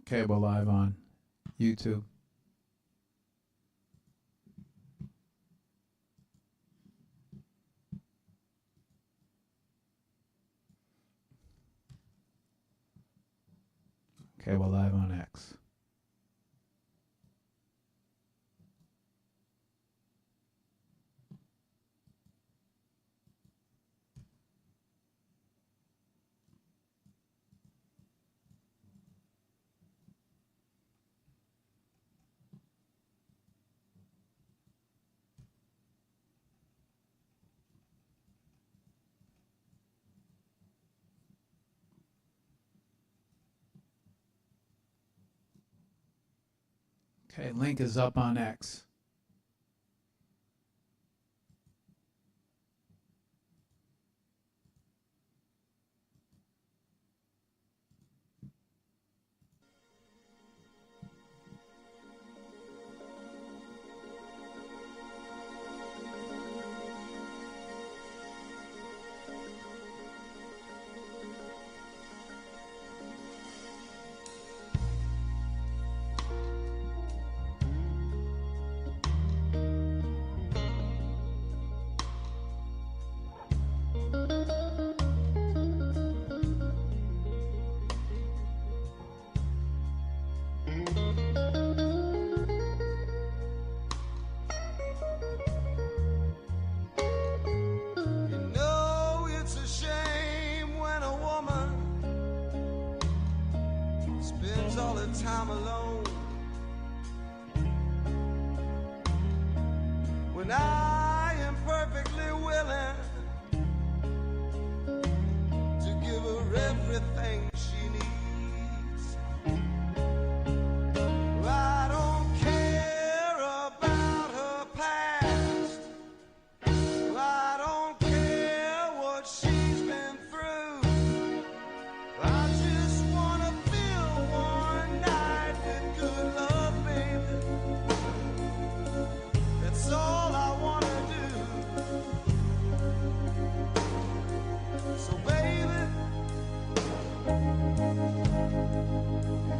Okay, we're live on YouTube. Okay, we're live on X. Okay, link is up on X. All the time alone. When I am perfectly willing to give her everything she needs. I don't care about her past. I don't care what she's been through. I just wanna feel one night with good love, baby. That's all I wanna do. So baby,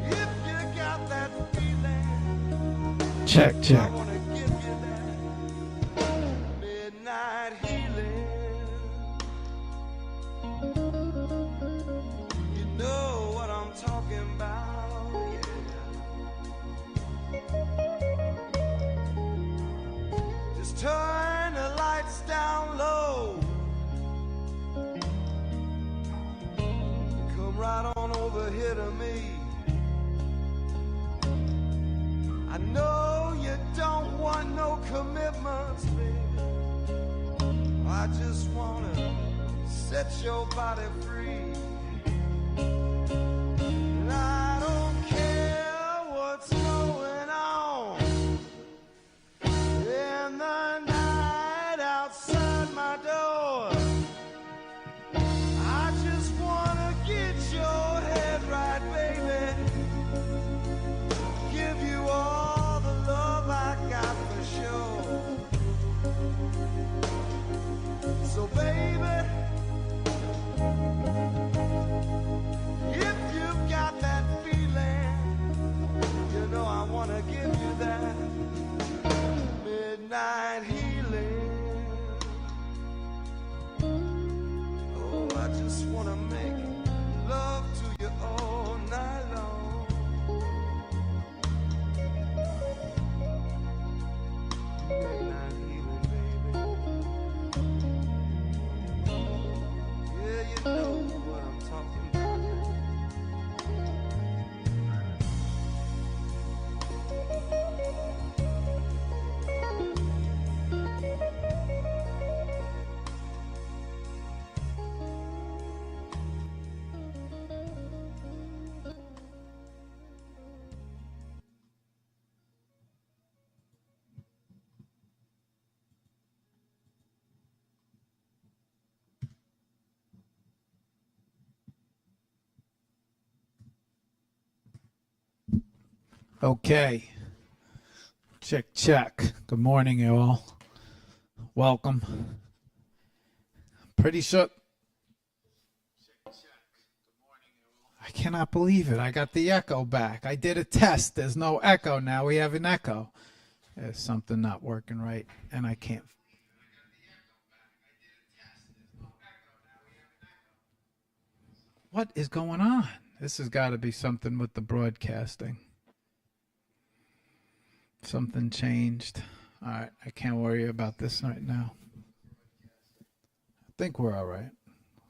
if you got that feeling, Check. I wanna give you that midnight healing. You know what I'm talking about, yeah. Just turn the lights down low. Come right on over here to me. I know you don't want no commitments, baby. I just wanna set your body free. And I don't care what's going on in the night outside my door. I just wanna get your head right, baby. Give you all the love I got for sure. So baby, if you've got that feeling, you know I wanna give you that midnight healing. Oh, I just wanna make love to you all night long. Midnight healing, baby. Yeah, you know what I'm talking about. Okay. Check. Good morning, you all. Welcome. Pretty sure. Check. Good morning, you all. I cannot believe it. I got the echo back. I did a test. There's no echo now. We have an echo. There's something not working right, and I can't. What is going on? This has got to be something with the broadcasting. Something changed. All right, I can't worry about this right now. I think we're all right.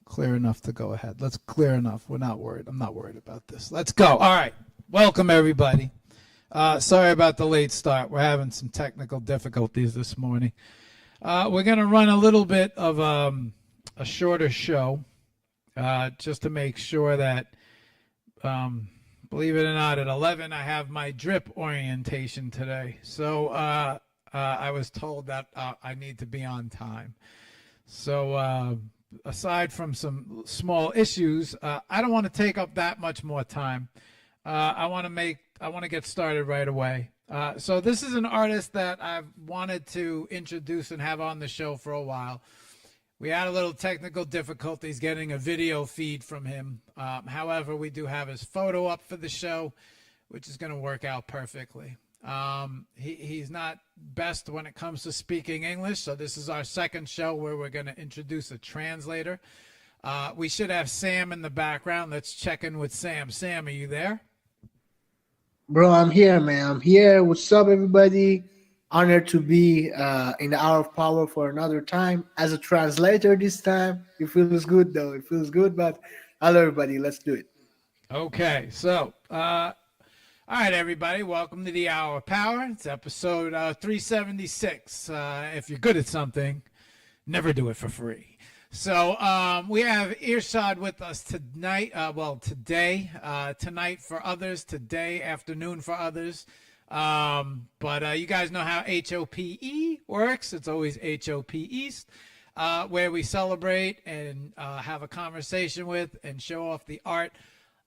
Clear enough to go ahead. Let's clear enough. We're not worried. I'm not worried about this. Let's go. All right. Welcome, everybody. Sorry about the late start. We're having some technical difficulties this morning. We're going to run a little bit of a shorter show just to make sure that, believe it or not, at 11 I have my drip orientation today. So I was told that I need to be on time. So aside from some small issues, I don't want to take up that much more time. I want to get started right away. So this is an artist that I've wanted to introduce and have on the show for a while. We had a little technical difficulties getting a video feed from him. However, we do have his photo up for the show, which is going to work out perfectly. He's not best when it comes to speaking English, so this is our second show where we're going to introduce a translator. We should have Sam in the background. Let's check in with Sam. Sam, are you there? Bro, I'm here, man. I'm here. What's up, everybody? Honored to be in the Hour of Power for another time. As a translator this time, it feels good, though. It feels good, but hello, everybody. Let's do it. Okay, so all right, everybody, welcome to the Hour of Power. It's episode 376. If you're good at something, never do it for free. So we have Ershad with us tonight. Today, tonight for others, today afternoon for others. But you guys know how HOPE works. It's always HOP East, where we celebrate and have a conversation with and show off the art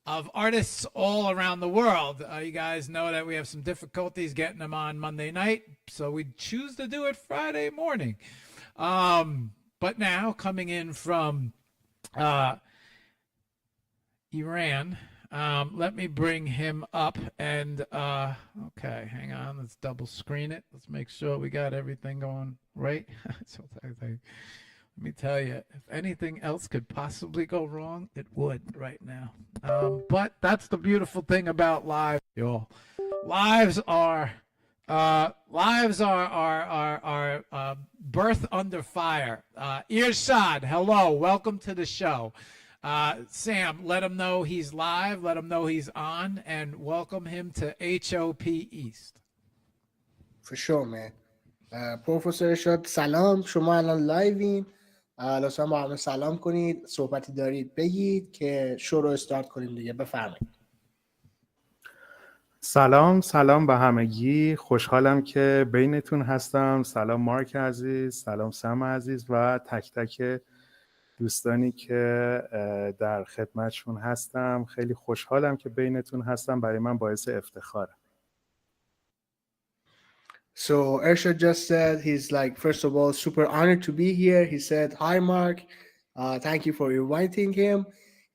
of artists all around the world. You guys know that we have some difficulties getting them on Monday night, so we choose to do it Friday morning. But now, coming in from Iran, let me bring him up. And, okay, hang on. Let's double screen it. Let's make sure we got everything going right. So, let me tell you, if anything else could possibly go wrong, it would right now. But that's the beautiful thing about live, y'all. Lives are birth under fire. Ershad, hello, welcome to the show. Sam, let him know he's live, let him know he's on, and welcome him to HOP East. For sure, man. پروفسور ارشاد سلام، شما الان لایوین. لطفا با همه سلام کنید، صحبتی دارید بگید که شو رو استارت کنیم دیگه. بفرمایید. سلام به همگی. خوشحالم که بینتون هستم. سلام مارک عزیز، سلام سم عزیز و تک تک دوستانی که در خدمتشون هستم. خیلی خوشحالم که بینتون هستم. برای من باعث افتخاره. So Ershad just said he's like, first of all, super honored to be here. He said, hi, Mark. Thank you for inviting him.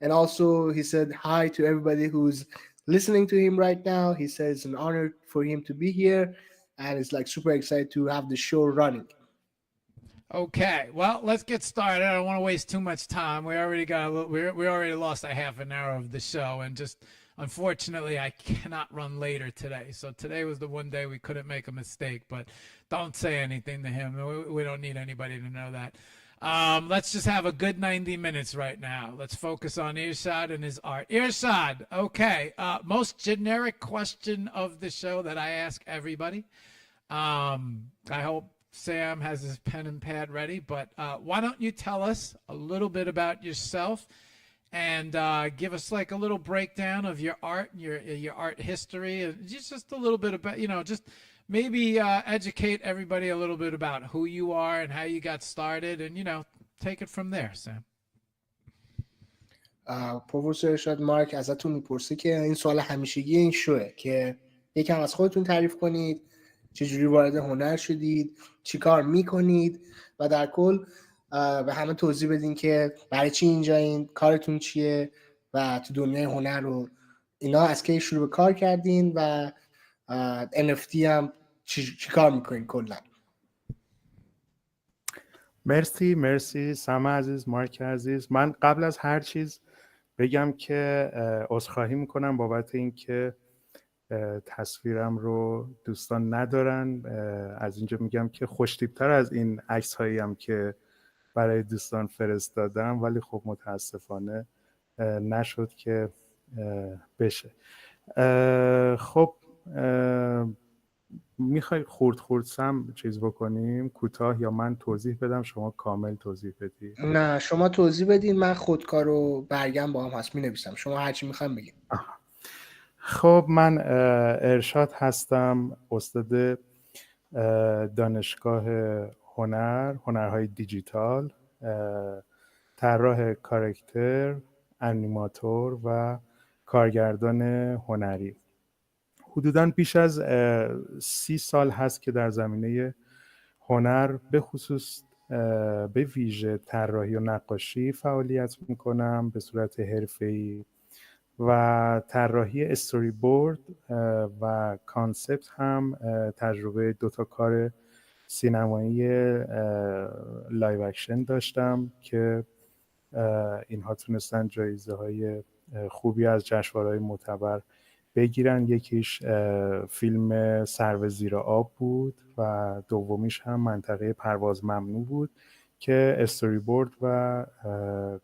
And also he said hi to everybody who's listening to him right now. He says it's an honor for him to be here. And it's like super excited to have the show running. Okay, well, let's get started. I don't want to waste too much time. We already lost a half an hour of the show, and just unfortunately, I cannot run later today. So today was the one day we couldn't make a mistake, but don't say anything to him. We don't need anybody to know that. Let's just have a good 90 minutes right now. Let's focus on Ershad and his art. Ershad, okay, most generic question of the show that I ask everybody. I hope Sam has his pen and pad ready, but why don't you tell us a little bit about yourself and give us like a little breakdown of your art, your art history, and just a little bit about, just maybe educate everybody a little bit about who you are and how you got started, and take it from there, Sam. پروفسور ارشاد مارک ازتون میپرسه که این سوال همیشگی این شوه که یکم از خودتون تعریف کنید، چجوری وارد هنر شدید، چی کار میکنید و در کل به همه توضیح بدین که برای چی اینجایین، کارتون چیه و تو دنیای هنر رو اینا از کی شروع به کار کردین و NFT هم چی کار میکنین کلا؟ مرسی سم عزیز، مارک عزیز. من قبل از هر چیز بگم که عذرخواهی میکنم بابت این که تصویرم رو دوستان ندارن. از اینجا میگم که خوشتیپتر از این عکس هایی هم که برای دوستان فرستادم، ولی خب متاسفانه نشد که بشه. خب میخوای خورد سم چیز بکنیم کوتاه، یا من توضیح بدم شما کامل توضیح بدی؟ نه شما توضیح بدین، من خودکار و برگم با هم هست مینویسم، شما هرچی میخوام بگین. خب من ارشاد هستم، استاد دانشگاه هنرهای دیجیتال، طراح کاراکتر، انیماتور و کارگردان هنری. حدوداً بیش از 30 سال هست که در زمینه هنر به خصوص به ویژه طراحی و نقاشی فعالیت میکنم به صورت حرفه‌ای و طراحی استوری بورد و کانسپت هم تجربه 2 کار سینمایی لایو اکشن داشتم که اینها تونستن جایزه های خوبی از جشنواره‌های معتبر بگیرن. یکیش فیلم سرو زیر آب بود و دومیش هم منطقه پرواز ممنوع بود که استوری بورد و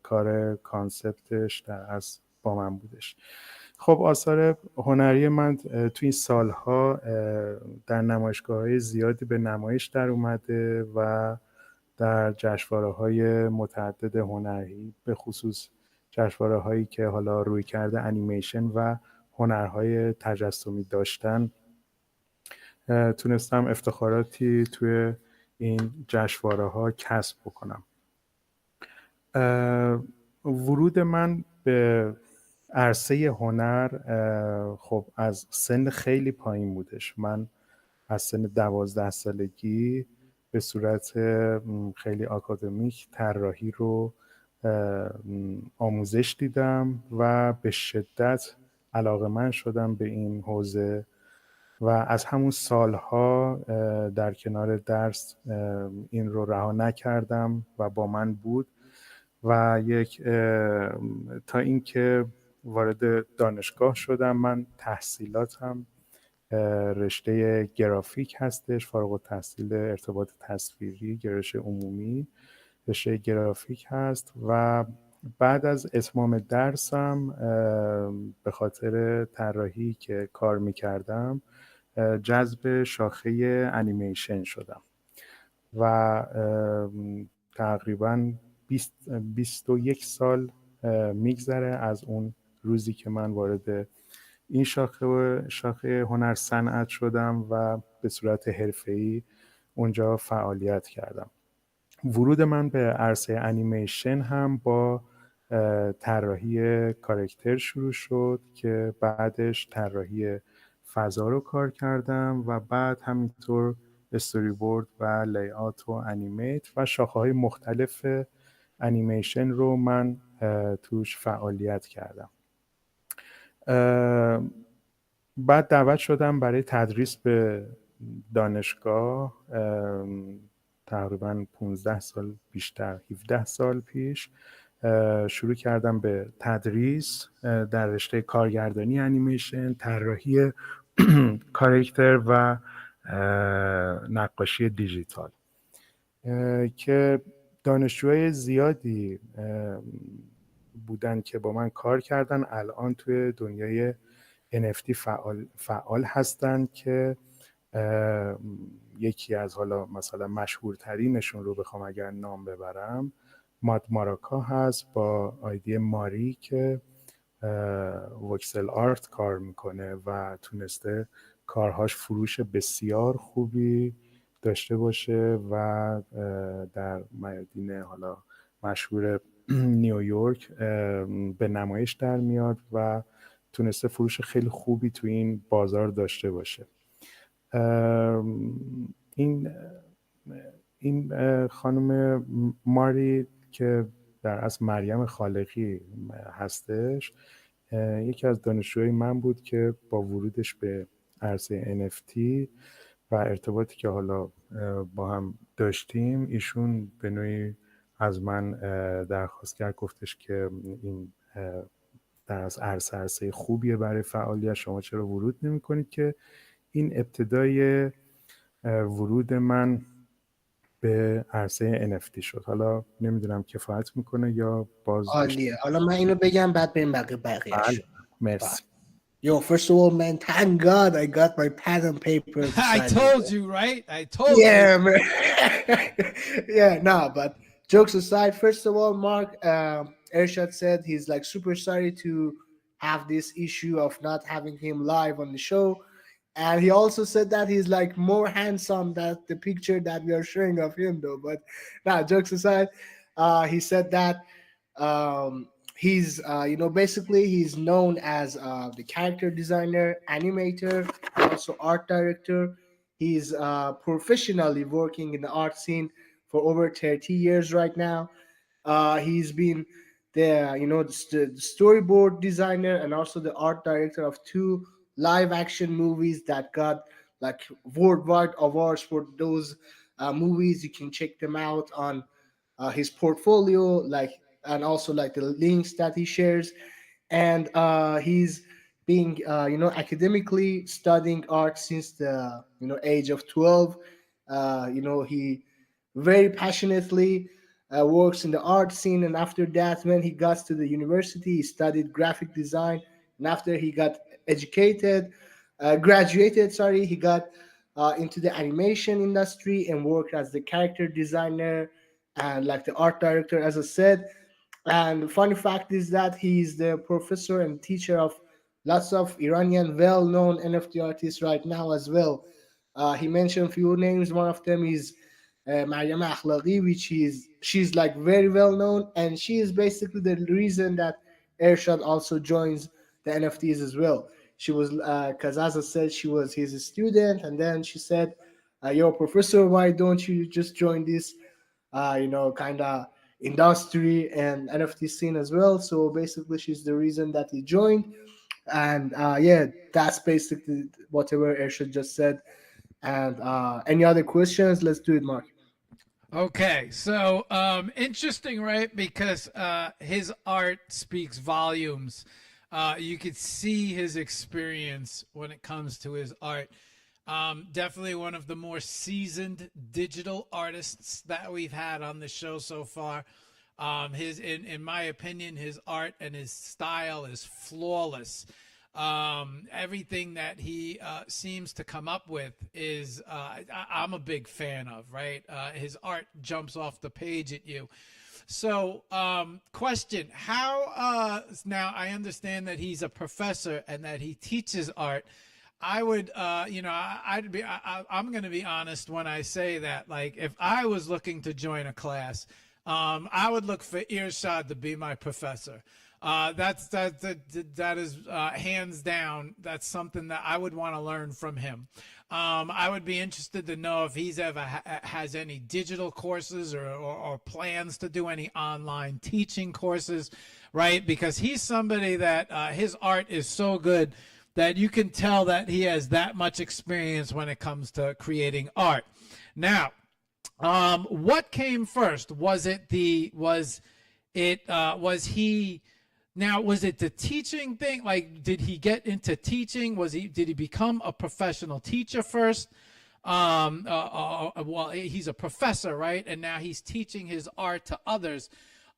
کار کانسپتش در اصل با من بودش. خب آثار هنری من تو این سالها در نمایشگاه‌های زیادی به نمایش در اومده و در جشنواره‌های متعدد هنری، به خصوص جشنواره‌هایی که حالا روی کرده انیمیشن و هنرهای تجسمی داشتن، تونستم افتخاراتی توی این جشنواره‌ها کسب بکنم. ورود من به عرصه هنر خب از سن خیلی پایین بودش. من از سن 12 سالگی به صورت خیلی آکادمیک طراحی رو آموزش دیدم و به شدت علاقه‌مند شدم به این حوزه و از همون سالها در کنار درس این رو رها نکردم و با من بود و تا اینکه وارد دانشگاه شدم. من تحصیلاتم رشته گرافیک هستش، فارغ التحصیل ارتباط تصویری، گرایش عمومی، رشته گرافیک هست و بعد از اتمام درسم به خاطر طراحی که کار میکردم جذب شاخه انیمیشن شدم و تقریباً 21 سال میگذره از اون روزی که من وارد این شاخه هنر صنعت شدم و به صورت حرفه‌ای اونجا فعالیت کردم. ورود من به عرصه انیمیشن هم با طراحی کاراکتر شروع شد که بعدش طراحی فضا رو کار کردم و بعد همینطور استوری بورد و لی‌آوت و انیمیت و شاخه‌های مختلف انیمیشن رو من توش فعالیت کردم. بعد دعوت شدم برای تدریس به دانشگاه تقریباً 15 سال بیشتر، 17 سال پیش شروع کردم به تدریس در رشته کارگردانی انیمیشن، طراحی کاراکتر و نقاشی دیجیتال که دانشجوهای زیادی بودن که با من کار کردن. الان توی دنیای NFT فعال هستن که یکی از حالا مثلا مشهورترینشون رو بخوام اگر نام ببرم ماد ماراکا هست با آیدی ماری که وکسل آرت کار میکنه و تونسته کارهاش فروش بسیار خوبی داشته باشه و در میادین حالا مشهور نیویورک به نمایش در میاد و تونسته فروش خیلی خوبی تو این بازار داشته باشه. این خانم ماری که در اصل مریم خالقی هستش، یکی از دانشجوهای من بود که با ورودش به عرصه NFT و ارتباطی که حالا با هم داشتیم، ایشون به نوعی از من درخواست کرد، گفتش که این در از عرصه خوبیه برای فعالیت، شما چرا ورود نمی کنید؟ که این ابتدای ورود من به عرصه NFT شد. حالا نمیدونم کفایت میکنه یا باز عالیه. حالا من اینو بگم بعد بریم بقیه‌اش. مرسی. Yo, first of all, man, thank God I got my patent paper. I told you, right? I told you. Yeah, man. Yeah, no, but jokes aside, first of all, Mark, Ershad said he's like super sorry to have this issue of not having him live on the show. And he also said that he's like more handsome than the picture that we are showing of him, though. But nah, jokes aside, he said that he's, basically he's known as the character designer, animator, and also art director. He's professionally working in the art scene for over 30 years right now. He's been the storyboard designer and also the art director of 2 live action movies that got like worldwide awards for those movies. You can check them out on his portfolio, like, and also like the links that he shares. And he's being academically studying art since the age of 12. He very passionately works in the art scene, and after that, when he got to the university, he studied graphic design. And after he got graduated, he got into the animation industry and worked as the character designer and like the art director, as I said. And the funny fact is that he's the professor and teacher of lots of Iranian well-known NFT artists right now as well. He mentioned a few names. One of them is Mariam Akhlaqi, she's like very well known, and she is basically the reason that Ershad also joins the NFTs as well. She was because as I said, she was his student, and then she said, "Yo, professor, why don't you just join this, kind of industry and NFT scene as well?" So basically, she's the reason that he joined, and yeah, that's basically whatever Ershad just said. And any other questions? Let's do it, Mark. Okay, so interesting, right? Because his art speaks volumes. You could see his experience when it comes to his art. Definitely one of the more seasoned digital artists that we've had on the show so far. In my opinion, his art and his style is flawless. Everything that he seems to come up with is I'm a big fan of, right? His art jumps off the page at you. So question, how now I understand that he's a professor and that he teaches art. I would I'm going to be honest when I say that, like, if I was looking to join a class, I would look for Ershad to be my professor. That is hands down. That's something that I would want to learn from him. I would be interested to know if he's ever has any digital courses or plans to do any online teaching courses, right? Because he's somebody that his art is so good that you can tell that he has that much experience when it comes to creating art. Now, what came first? Was it the teaching thing? Like, did he get into teaching? Did he become a professional teacher first? Well, he's a professor, right? And now he's teaching his art to others.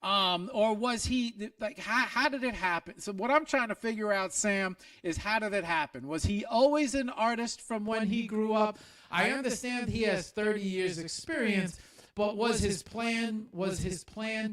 Or was he, like, how did it happen? So what I'm trying to figure out, Sam, is how did it happen? Was he always an artist from when he grew up? I understand he has 30 years experience, but was his plan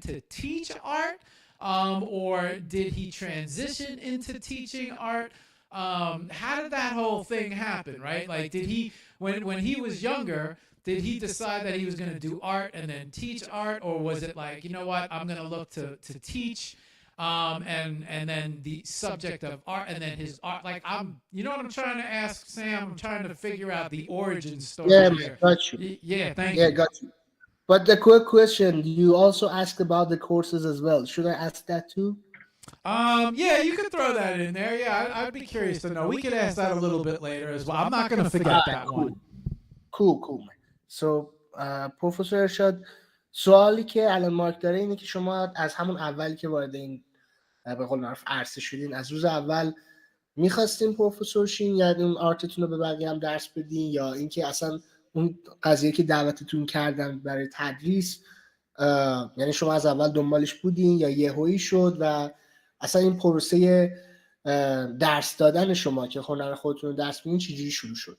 to teach art? Or did he transition into teaching art? How did that whole thing happen, right? Like, did he, when he was younger, did he decide that he was going to do art and then teach art? Or was it like, you know what, I'm going to look to teach, and then the subject of art and then his art, like, you know what I'm trying to ask, Sam? I'm trying to figure out the origin story here. Got you. Yeah, thank you. Yeah, got you. But the quick question, you also asked about the courses as well. Should I ask that too? Yeah, you could throw that in there. Yeah, I'd be curious to know. We could ask that a little bit later as well. I'm not going to forget that cool. one. cool man. So پروفسور ارشاد، سوالی که الان مارک داره اینه که شما از همون اولی که وارد این به قول معروف عرصه شدین، از روز اول میخواستین پروفسور شین یا اون آرتتون رو به بقیه هم درس بدین، یا اینکه اصلا اون قضیه که دعوتتون کردن برای تدریس یعنی شما از اول دنبالش بودین یا یهویی شد و اصلا این پروسه درس دادن شما که هنر خودتون رو درس بدین چجوری شروع شد؟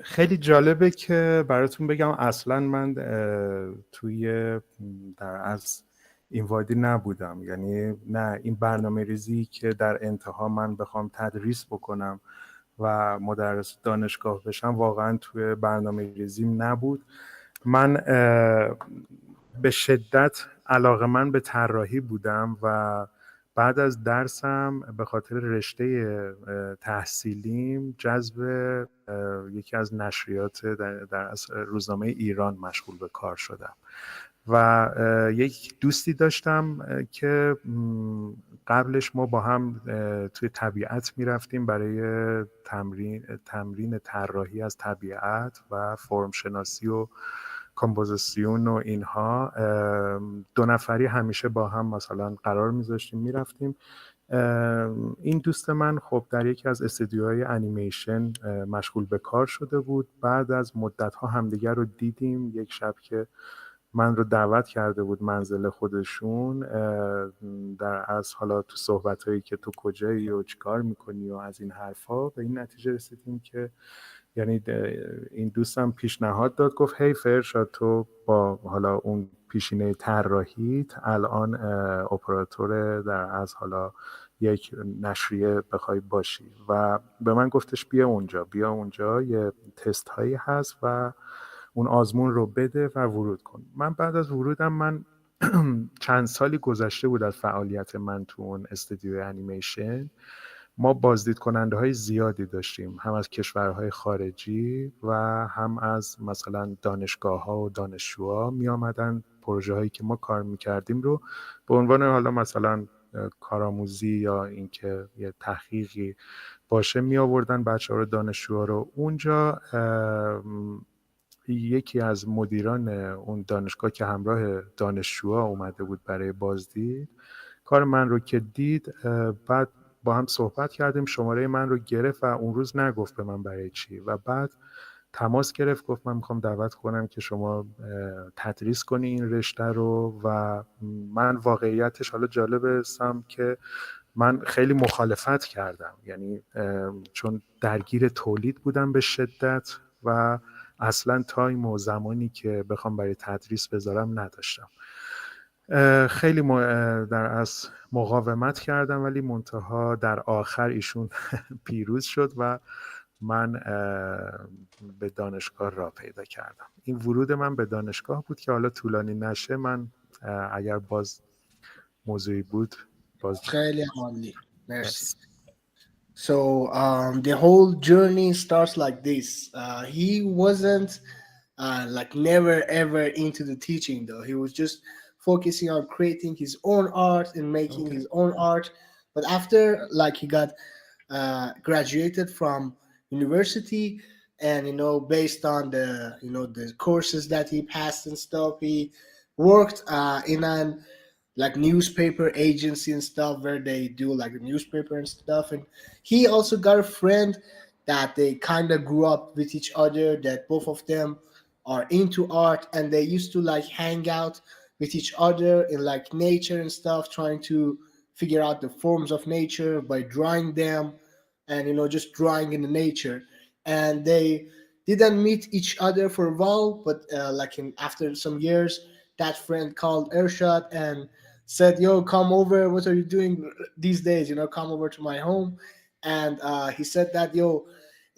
خیلی جالبه که براتون بگم اصلا من توی از این وادی نبودم، یعنی نه این برنامه ریزی که در انتها من بخوام تدریس بکنم و مدرس دانشگاه بشم واقعا توی برنامه ریزیم نبود. من به شدت علاقه‌مند به طراحی بودم و بعد از درسم به خاطر رشته تحصیلیم جذب یکی از نشریات در روزنامه ایران مشغول به کار شدم و یک دوستی داشتم که قبلش ما با هم توی طبیعت میرفتیم برای تمرین طراحی از طبیعت و فرم شناسی و کمپوزیسیون و اینها. دو نفری همیشه با هم مثلا قرار میذاشتیم میرفتیم. این دوست من خب در یکی از استودیوهای انیمیشن مشغول به کار شده بود. بعد از مدت‌ها همدیگر رو دیدیم. یک شب که من رو دعوت کرده بود منزل خودشون، در از حالا تو صحبت‌هایی که تو کجایی و چیکار میکنی و از این حرفا به این نتیجه رسیدیم که یعنی این دوستم پیشنهاد داد، گفت هی ارشاد تو با حالا اون پیشینه طراحیت الان اپراتور در از حالا یک نشریه بخوای باشی و به من گفتش بیا اونجا یه تست هایی هست و اون آزمون رو بده و ورود کن. من بعد از ورودم من چند سالی گذشته بود از فعالیت من تو اون استودیو انیمیشن. ما بازدید کننده های زیادی داشتیم، هم از کشورهای خارجی و هم از مثلا دانشگاه ها و دانشجوها می آمدن پروژه هایی که ما کار می کردیم رو به عنوان حالا مثلا کارآموزی یا اینکه یه تحقیقی باشه می آوردن بچه ها رو، دانشجوها رو. اونجا یکی از مدیران اون دانشگاه که همراه دانشجوها اومده بود برای بازدید، کار من رو که دید بعد با هم صحبت کردیم، شماره من رو گرفت و اون روز نگفت به من برای چی و بعد تماس گرفت، گفت من میخوام دعوت کنم که شما تدریس کنی این رشته رو. و من واقعیتش حالا جالبه سم که من خیلی مخالفت کردم، یعنی چون درگیر تولید بودم به شدت و اصلا تایم و زمانی که بخوام برای تدریس بذارم نداشتم. خیلی در از مقاومت کردم ولی منتها در آخر ایشون پیروز شد و من به دانشگاه راه پیدا کردم. این ورود من به دانشگاه بود که حالا طولانی نشه، من اگر باز موضوعی بود باز خیلی عالی، مرسی. So the whole journey starts like this. He wasn't like never ever into the teaching though. He was just focusing on creating his own art and making his own art. But after like he got graduated from university, and based on the the courses that he passed and stuff, he worked in an like newspaper agency and stuff where they do like the newspaper and stuff. And he also got a friend that they kind of grew up with each other, that both of them are into art, and they used to like hang out with each other in like nature and stuff, trying to figure out the forms of nature by drawing them, and just drawing in the nature. And they didn't meet each other for a while, but after some years, that friend called Ershad and said, "Yo, come over. What are you doing these days? Come over to my home." And he said that, "Yo,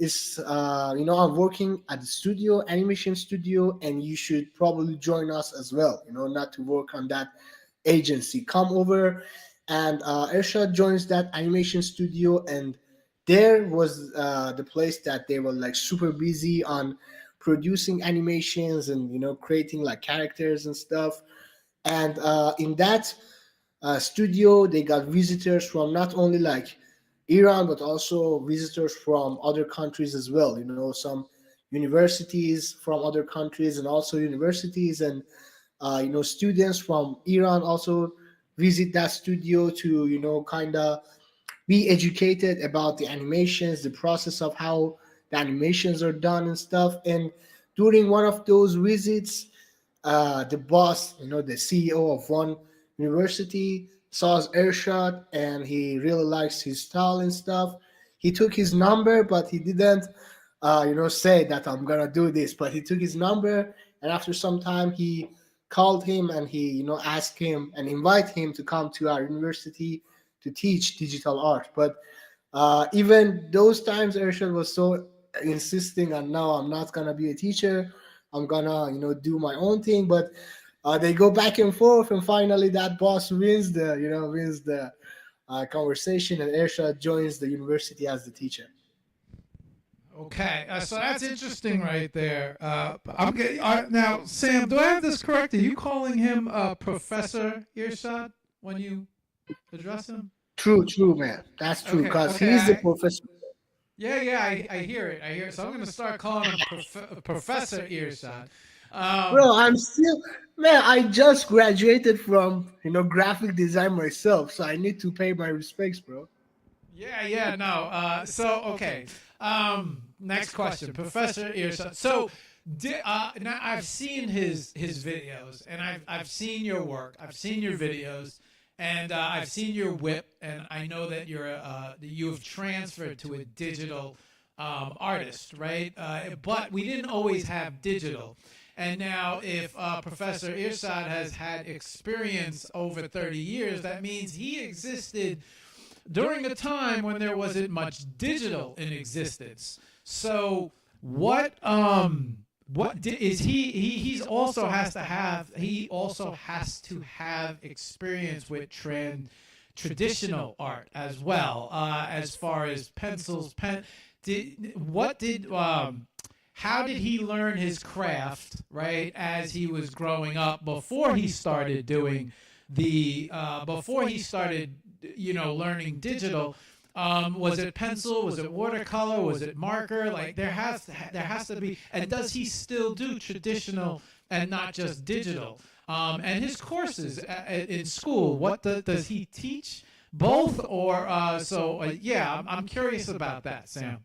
is I'm working at the studio, animation studio, and you should probably join us as well. Not to work on that agency. Come over." And Ershad joins that animation studio, and there was the place that they were like super busy on producing animations and creating like characters and stuff. And in that studio, they got visitors from not only like Iran, but also visitors from other countries as well. Some universities from other countries, and also universities and students from Iran also visit that studio to kind of be educated about the animations, the process of how the animations are done and stuff. And during one of those visits, the boss, the CEO of one university, saw Ershad and he really likes his style and stuff. He took his number, but he didn't, say that I'm gonna do this. But he took his number, and after some time, he called him and he, asked him and invite him to come to our university to teach digital art. But even those times, Ershad was so insisting on, no, I'm not gonna be a teacher. I'm gonna, do my own thing. But they go back and forth, and finally, that boss wins the conversation, and Ershad joins the university as the teacher. Okay, so that's interesting right there. Now, Sam, do I have this correct? Are you calling him Professor Ershad when you address him? True, man. That's true, Okay, because okay, he's the professor. I hear it. So I'm going to start calling him Professor Ershad. Bro, I'm still, man. I just graduated from graphic design myself, so I need to pay my respects, bro. No. Okay. Next question, Professor Ershad. So, now I've seen his videos, and I've seen your work. I've seen your videos, and I've seen your whip, and I know that you've transferred to a digital artist, right? But we didn't always have digital. And now, if Professor Ershad has had experience over 30 years, that means he existed during a time when there wasn't much digital in existence. So is he also has to have experience with traditional art as well, as far as pencils, how did he learn his craft, right, as he was growing up before he started doing learning digital? Was it pencil? Was it watercolor? Was it marker? Like there has to be. And does he still do traditional and not just digital? And his courses in school, does he teach both? Or I'm curious about that, Sam.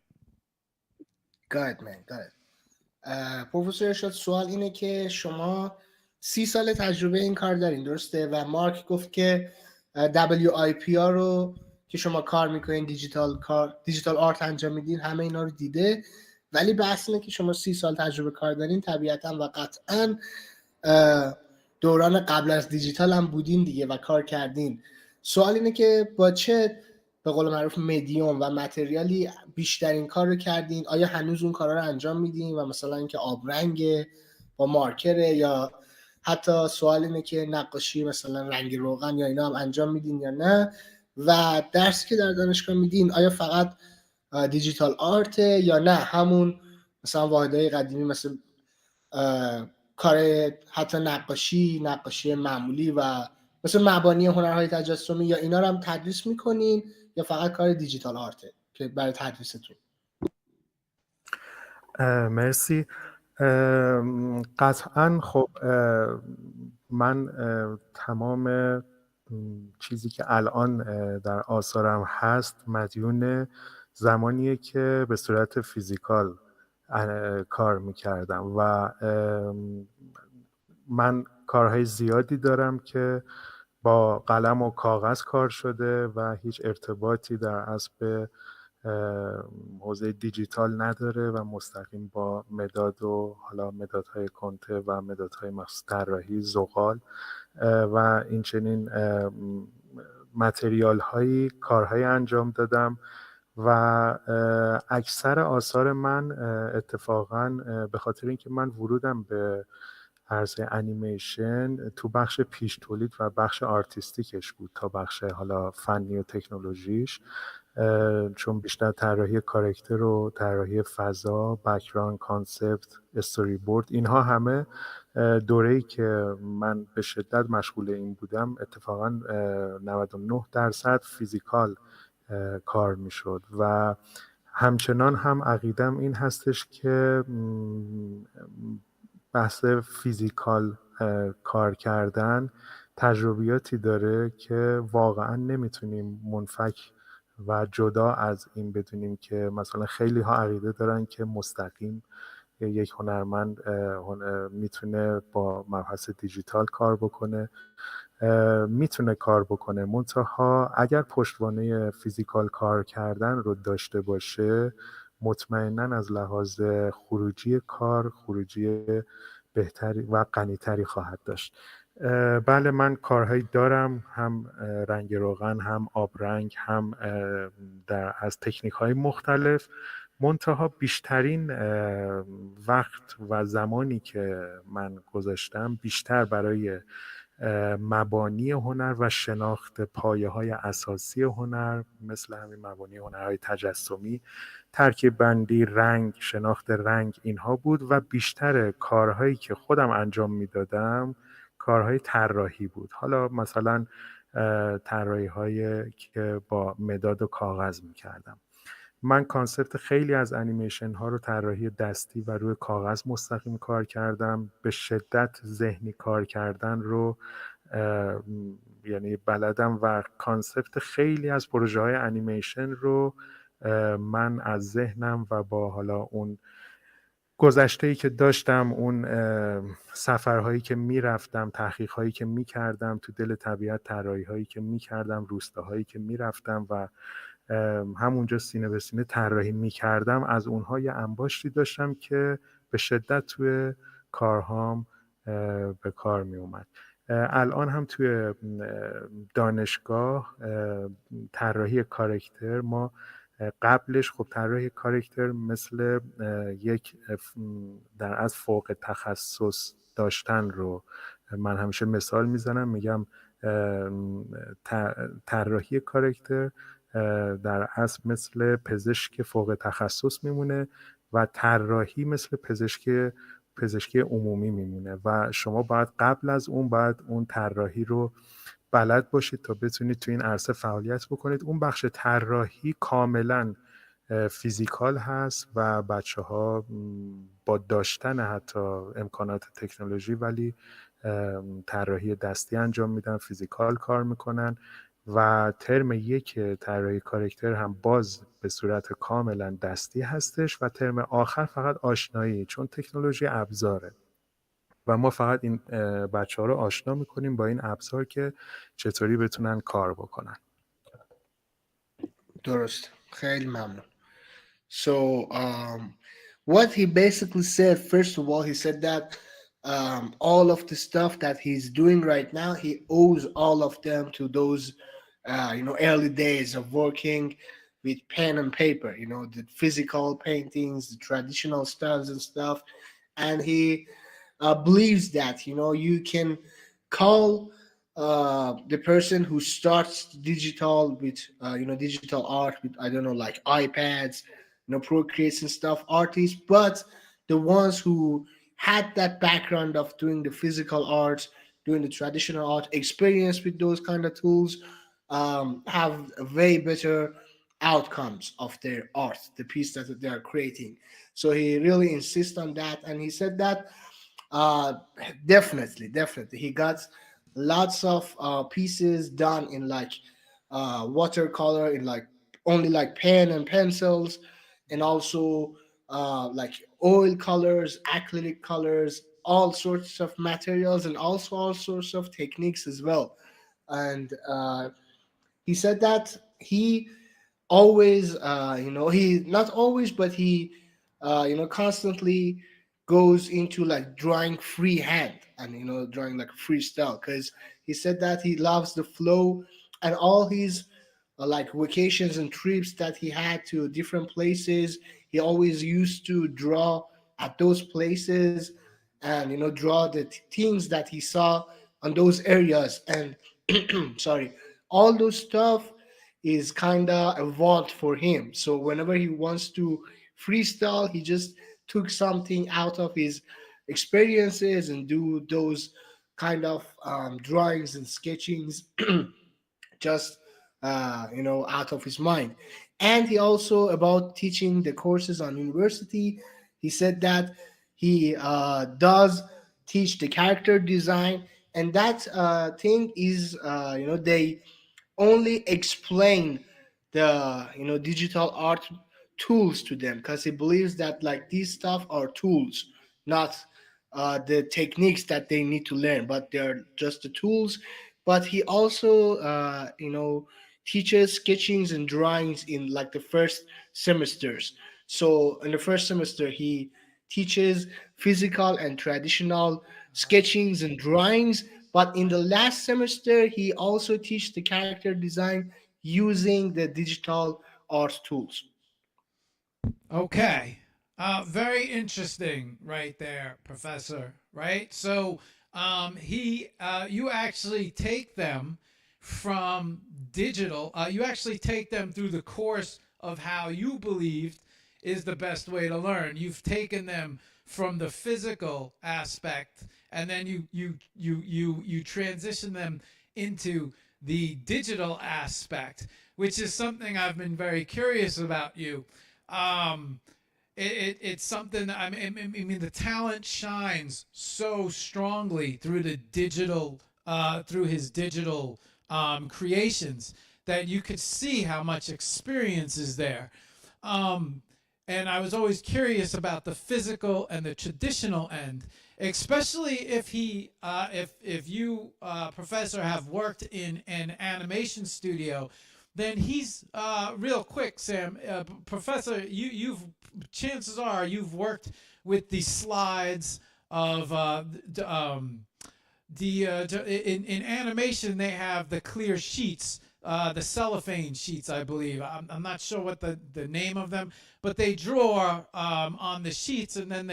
Got it, man. Got it. پروفسور ارشاد، سوال اینه که شما 30 سال تجربه این کار دارین، درسته؟ و مارک گفت که WIP ها رو که شما کار میکنین، دیجیتال آرت انجام میدین، همه اینا رو دیده. ولی بحث اینه که شما 30 سال تجربه کار دارین، طبیعتا و قطعا دوران قبل از دیجیتال هم بودین دیگه و کار کردین. سوال اینه که با چه به قول معروف مدیوم و متریالی بیشترین کار رو کردین؟ آیا هنوز اون کارا رو انجام میدین و مثلا اینکه آبرنگ با مارکره، یا حتی سوال اینه که نقاشی مثلا رنگ روغن یا اینا هم انجام میدین یا نه؟ و درسی که در دانشگاه میدین آیا فقط دیجیتال آرت یا نه همون مثلا واحدهای قدیمی مثل کار حتی نقاشی معمولی و مثل مبانی هنرهای تجسمی، یا اینا رو هم تدریس میکنین یا فقط کار دیجیتال آرته که برای تدریستون؟ مرسی. قطعا خب من تمام چیزی که الان در آثارم هست مدیون زمانیه که به صورت فیزیکال کار میکردم و من کارهای زیادی دارم که با قلم و کاغذ کار شده و هیچ ارتباطی در اصل به حوزه دیجیتال نداره و مستقیم با مداد و حالا مدادهای کنته و مدادهای مخصوص طراحی زغال و این چنین متریال هایی کارهایی انجام دادم و اکثر آثار من اتفاقا به خاطر اینکه من ورودم به عرصه انیمیشن تو بخش پیش تولید و بخش آرتیستیکش بود تا بخش حالا فنی و تکنولوژیش، چون بیشتر طراحی کاراکتر و طراحی فضا، بک‌گراند، کانسپت، استوری بورد، اینها همه دوره‌ای که من به شدت مشغول این بودم اتفاقا 99% فیزیکال کار میشد و همچنان هم عقیدم این هستش که بحث فیزیکال کار کردن تجربیاتی داره که واقعا نمیتونیم منفک و جدا از این بدونیم که مثلا خیلی ها عقیده دارن که مستقیم یک هنرمند میتونه با مبحث دیجیتال کار بکنه، میتونه کار بکنه، منتها اگر پشتوانه فیزیکال کار کردن رو داشته باشه مطمئنا از لحاظ خروجی کار خروجی بهتری و غنی‌تری خواهد داشت. بله من کارهایی دارم، هم رنگ روغن، هم آبرنگ، هم از تکنیک‌های مختلف، منتها بیشترین وقت و زمانی که من گذاشتم بیشتر برای مبانی هنر و شناخت پایه‌های اساسی هنر، مثل همین مبانی هنرهای تجسمی، ترکیب بندی، رنگ، شناخت رنگ، اینها بود و بیشتر کارهایی که خودم انجام میدادم کارهای طراحی بود. حالا مثلا طراحی هایی که با مداد و کاغذ میکردم. من کانسپت خیلی از انیمیشن ها رو طراحی دستی و روی کاغذ مستقیم کار کردم. به شدت ذهنی کار کردن رو یعنی بلدم و کانسپت خیلی از پروژه های انیمیشن رو من از ذهنم و با حالا اون گذشته‌ای که داشتم، اون سفرهایی که میرفتم، تحقیقهایی که میکردم تو دل طبیعت، طراحی‌هایی که میکردم، روستاهایی که میرفتم و همونجا سینه به سینه طراحی میکردم، از اونها یه انباشتی داشتم که به شدت توی کارهام به کار میومد. الان هم توی دانشگاه طراحی کاراکتر ما قبلش خب طراحی کاراکتر مثل یک در از فوق تخصص داشتن رو من همیشه مثال میزنم، میگم طراحی کاراکتر در اصل مثل پزشک فوق تخصص میمونه و طراحی مثل پزشکی عمومی میمونه و شما باید قبل از اون باید اون طراحی رو بلد باشید تا بتونید تو این عرصه فعالیت بکنید. اون بخش طراحی کاملا فیزیکال هست و بچه ها با داشتن حتی امکانات تکنولوژی ولی طراحی دستی انجام میدن، فیزیکال کار میکنن و ترم یک طراحی کاراکتر هم باز به صورت کاملا دستی هستش و ترم آخر فقط آشنایی، چون تکنولوژی ابزاره و ما فقط این بچه ها رو آشنا میکنیم با این ابزار که چطوری بتونن کار بکنن. درست، خیلی ممنون. So what he basically said, first of all, he said that all of the stuff that he's doing right now, he owes all of them to those early days of working with pen and paper, the physical paintings, the traditional styles and stuff. And he believes that you can call the person who starts digital with digital art with, I don't know, like iPads, Procreates and stuff, artists, but the ones who had that background of doing the physical art, doing the traditional art, experience with those kind of tools, have way better outcomes of their art, the piece that they are creating. So he really insists on that, and he said that uh, definitely, he got lots of pieces done in like watercolor, in like only like pen and pencils, and also like oil colors, acrylic colors, all sorts of materials, and also all sorts of techniques as well. And he said that he always he not always, but he constantly goes into like drawing freehand, and drawing like freestyle, because he said that he loves the flow, and all his like vacations and trips that he had to different places, he always used to draw at those places, and draw the things that he saw on those areas. And sorry, all those stuff is kind of a vault for him. So whenever he wants to freestyle, he just took something out of his experiences and do those kind of drawings and sketchings just out of his mind. And he also about teaching the courses on university, he said that he does teach the character design, and that thing is they only explain the digital art tools to them, because he believes that like these stuff are tools, not the techniques that they need to learn, but they're just the tools. But he also teaches sketchings and drawings in like the first semesters. So in the first semester he teaches physical and traditional sketchings and drawings, but in the last semester he also teaches the character design using the digital art tools. Okay. Very interesting right there, Professor. Right? So you actually take them from digital, you actually take them through the course of how you believed is the best way to learn. You've taken them from the physical aspect, and then you transition them into the digital aspect, which is something I've been very curious about you. Um, it's something that I mean, the talent shines so strongly through the digital, through his digital creations, that you could see how much experience is there. Um, and I was always curious about the physical and the traditional end, especially if you, Professor, have worked in an animation studio. Then he's real quick, Sam. Professor, you've chances are you've worked with the slides of in animation. They have the clear sheets, the cellophane sheets, I believe. I'm not sure what the name of them, but they draw on the sheets, and then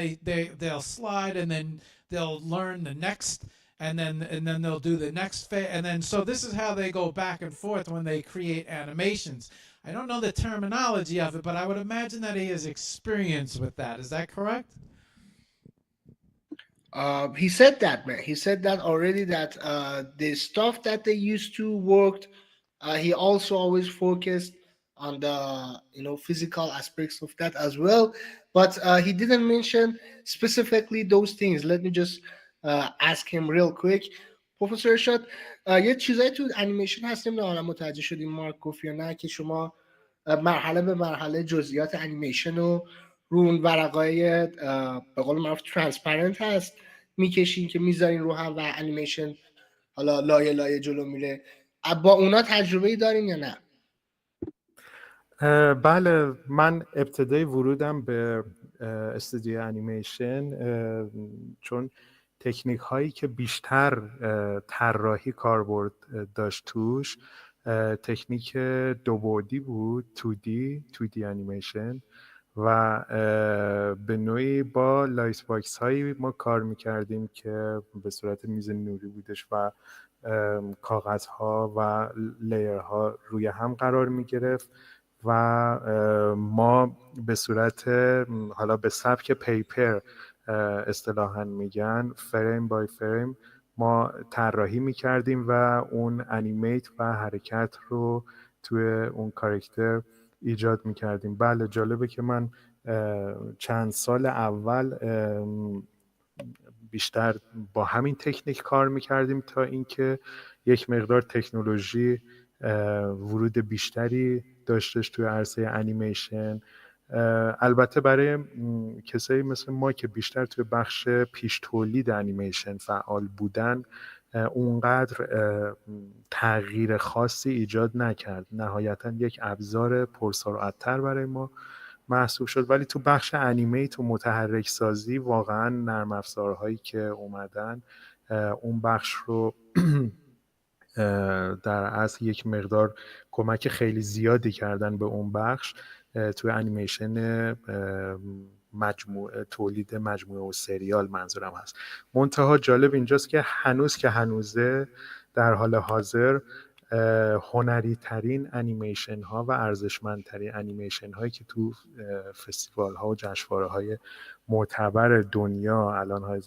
they'll slide, and then they'll learn the next, and then they'll do the next phase, and then so this is how they go back and forth when they create animations. I don't know the terminology of it, but I would imagine that he has experience with that. Is that correct? He said that, man. He said that already. That the stuff that they used to work, he also always focused on the physical aspects of that as well. But he didn't mention specifically those things. Let me just ask him real quick. پروفسور ارشاد، یه چیزایی تو انیمیشن هست، نمیدونم متوجه شدیم مارک گفت یا نه، که شما مرحله به مرحله جزئیات انیمیشن رو رو اون ورقای به قول معروف ترانسپرنت هست میکشین که میذارین رو هم و انیمیشن حالا لایه لایه جلو میره. با اونا تجربه ای دارین یا نه؟ بله، من ابتدای ورودم به استودیو انیمیشن، چون تکنیک هایی که بیشتر طراحی کاربرد داشت توش، تکنیک دو بعدی بود، 2D انیمیشن، و به نوعی با لایت باکس هایی ما کار میکردیم که به صورت میز نوری بودش و کاغذ ها و لیر ها روی هم قرار میگرفت و ما به صورت، حالا به سبک پیپر اصطلاحاً میگن، فریم بای فریم ما طراحی میکردیم و اون انیمیت و حرکت رو توی اون کاراکتر ایجاد میکردیم. بله، جالبه که من چند سال اول بیشتر با همین تکنیک کار میکردیم تا اینکه یک مقدار تکنولوژی ورود بیشتری داشتش توی عرصه انیمیشن. البته برای کسایی مثل ما که بیشتر توی بخش پیش تولید انیمیشن فعال بودن، اونقدر تغییر خاصی ایجاد نکرد. نهایتا یک ابزار پرسرعت‌تر برای ما محسوب شد، ولی تو بخش انیمیت و متحرک سازی واقعا نرم افزارهایی که اومدن اون بخش رو در اصل یک مقدار کمک خیلی زیادی کردن به اون بخش توی انیمیشن تولید مجموعه و سریال منظورم هست. منتها جالب اینجاست که هنوزه در حال حاضر هنری ترین انیمیشن ها و ارزشمندترین انیمیشن هایی که تو فستیوال ها و جشنواره های معتبر دنیا الان های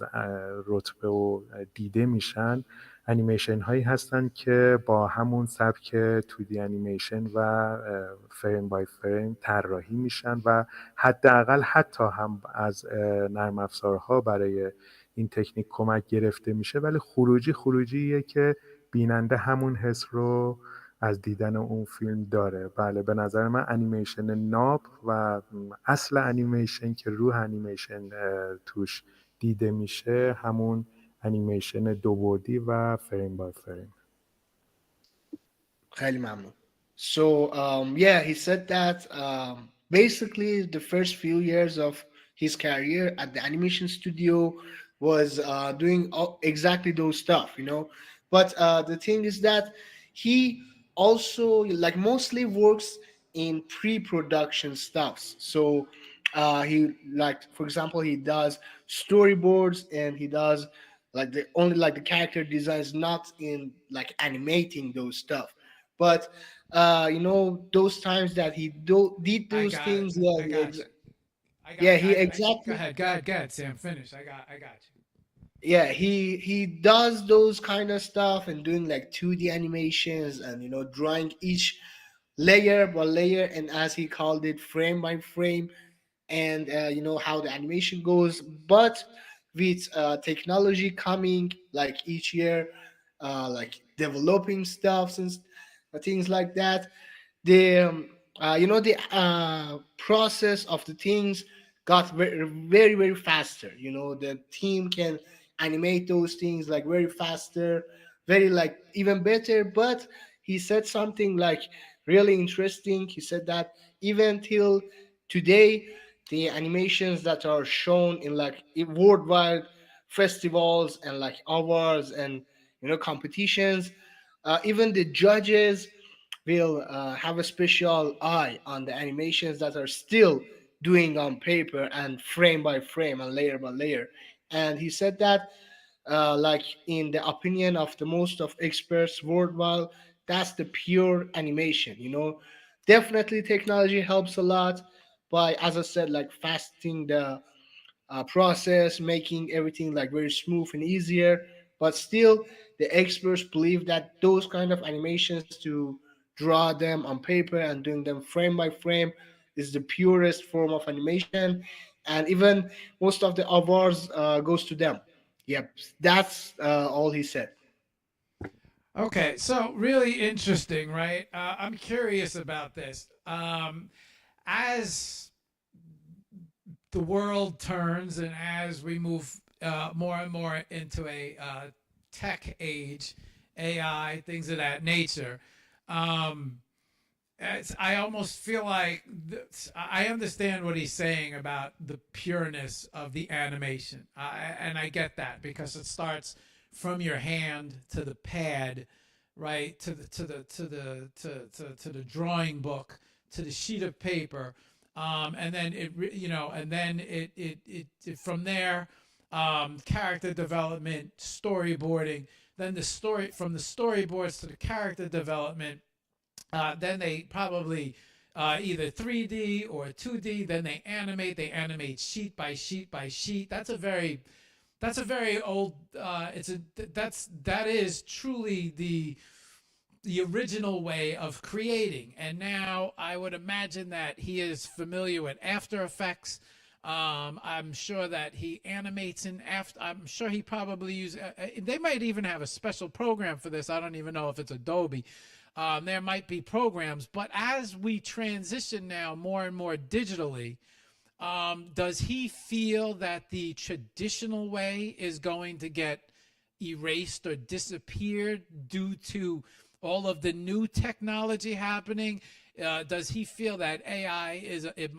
رتبه و دیده میشن، انیمیشن هایی هستن که با همون سبک 2D انیمیشن و فریم بای فریم طراحی میشن و حداقل حتی هم از نرم افزارها برای این تکنیک کمک گرفته میشه، ولی خروجیه که بیننده همون حس رو از دیدن اون فیلم داره. بله، به نظر من انیمیشن ناب و اصل انیمیشن که روح انیمیشن توش دیده میشه همون انیمیشن دو بعدی و فریم بای فریم. خیلی ممنون. So yeah, he said that basically the first few years of his career at the animation studio was doing exactly those stuff, you know. But the thing is that he also like mostly works in pre-production stuffs. So he like, for example, he does storyboards and he does like the only like the character designs, not in like animating those stuff. But you know, those times that he did I those got it. things, yeah, I got you. yeah, he Go exactly, ahead. Go ahead, Sam. Finish. I got you. yeah, he does those kind of stuff and doing like 2D animations and you know drawing each layer by layer and as he called it frame by frame and you know how the animation goes. But with technology coming like each year, like developing stuff and things like that, the you know the process of the things got very faster. You know, the team can animate those things like very faster, very like even better. But he said something like really interesting. He said that even till today, the animations that are shown in like worldwide festivals and like awards and you know competitions, even the judges will have a special eye on the animations that are still doing on paper and frame by frame and layer by layer. And he said that like in the opinion of the most of experts worldwide, that's the pure animation, you know. Definitely technology helps a lot by, as I said, like fasting the process, making everything like very smooth and easier. But still, the experts believe that those kind of animations to draw them on paper and doing them frame by frame is the purest form of animation, and even most of the awards goes to them. Yep, that's all he said. Okay, so really interesting, right? I'm curious about this. As the world turns and as we move more and more into a tech age, AI, things of that nature, um, I almost feel like I understand what he's saying about the pureness of the animation, and I get that because it starts from your hand to the pad, right, to the drawing book, to the sheet of paper, and then it from there, character development, storyboarding, then the story from the storyboards to the character development. Then they probably either 3D or 2D. Then they animate. They animate sheet by sheet by sheet. That's a very old. That is truly the original way of creating. And now I would imagine that he is familiar with After Effects. I'm sure that he animates in After. I'm sure he probably uses. They might even have a special program for this. I don't even know if it's Adobe. There might be programs, but as we transition now more and more digitally, does he feel that the traditional way is going to get erased or disappeared due to all of the new technology happening? Does he feel that AI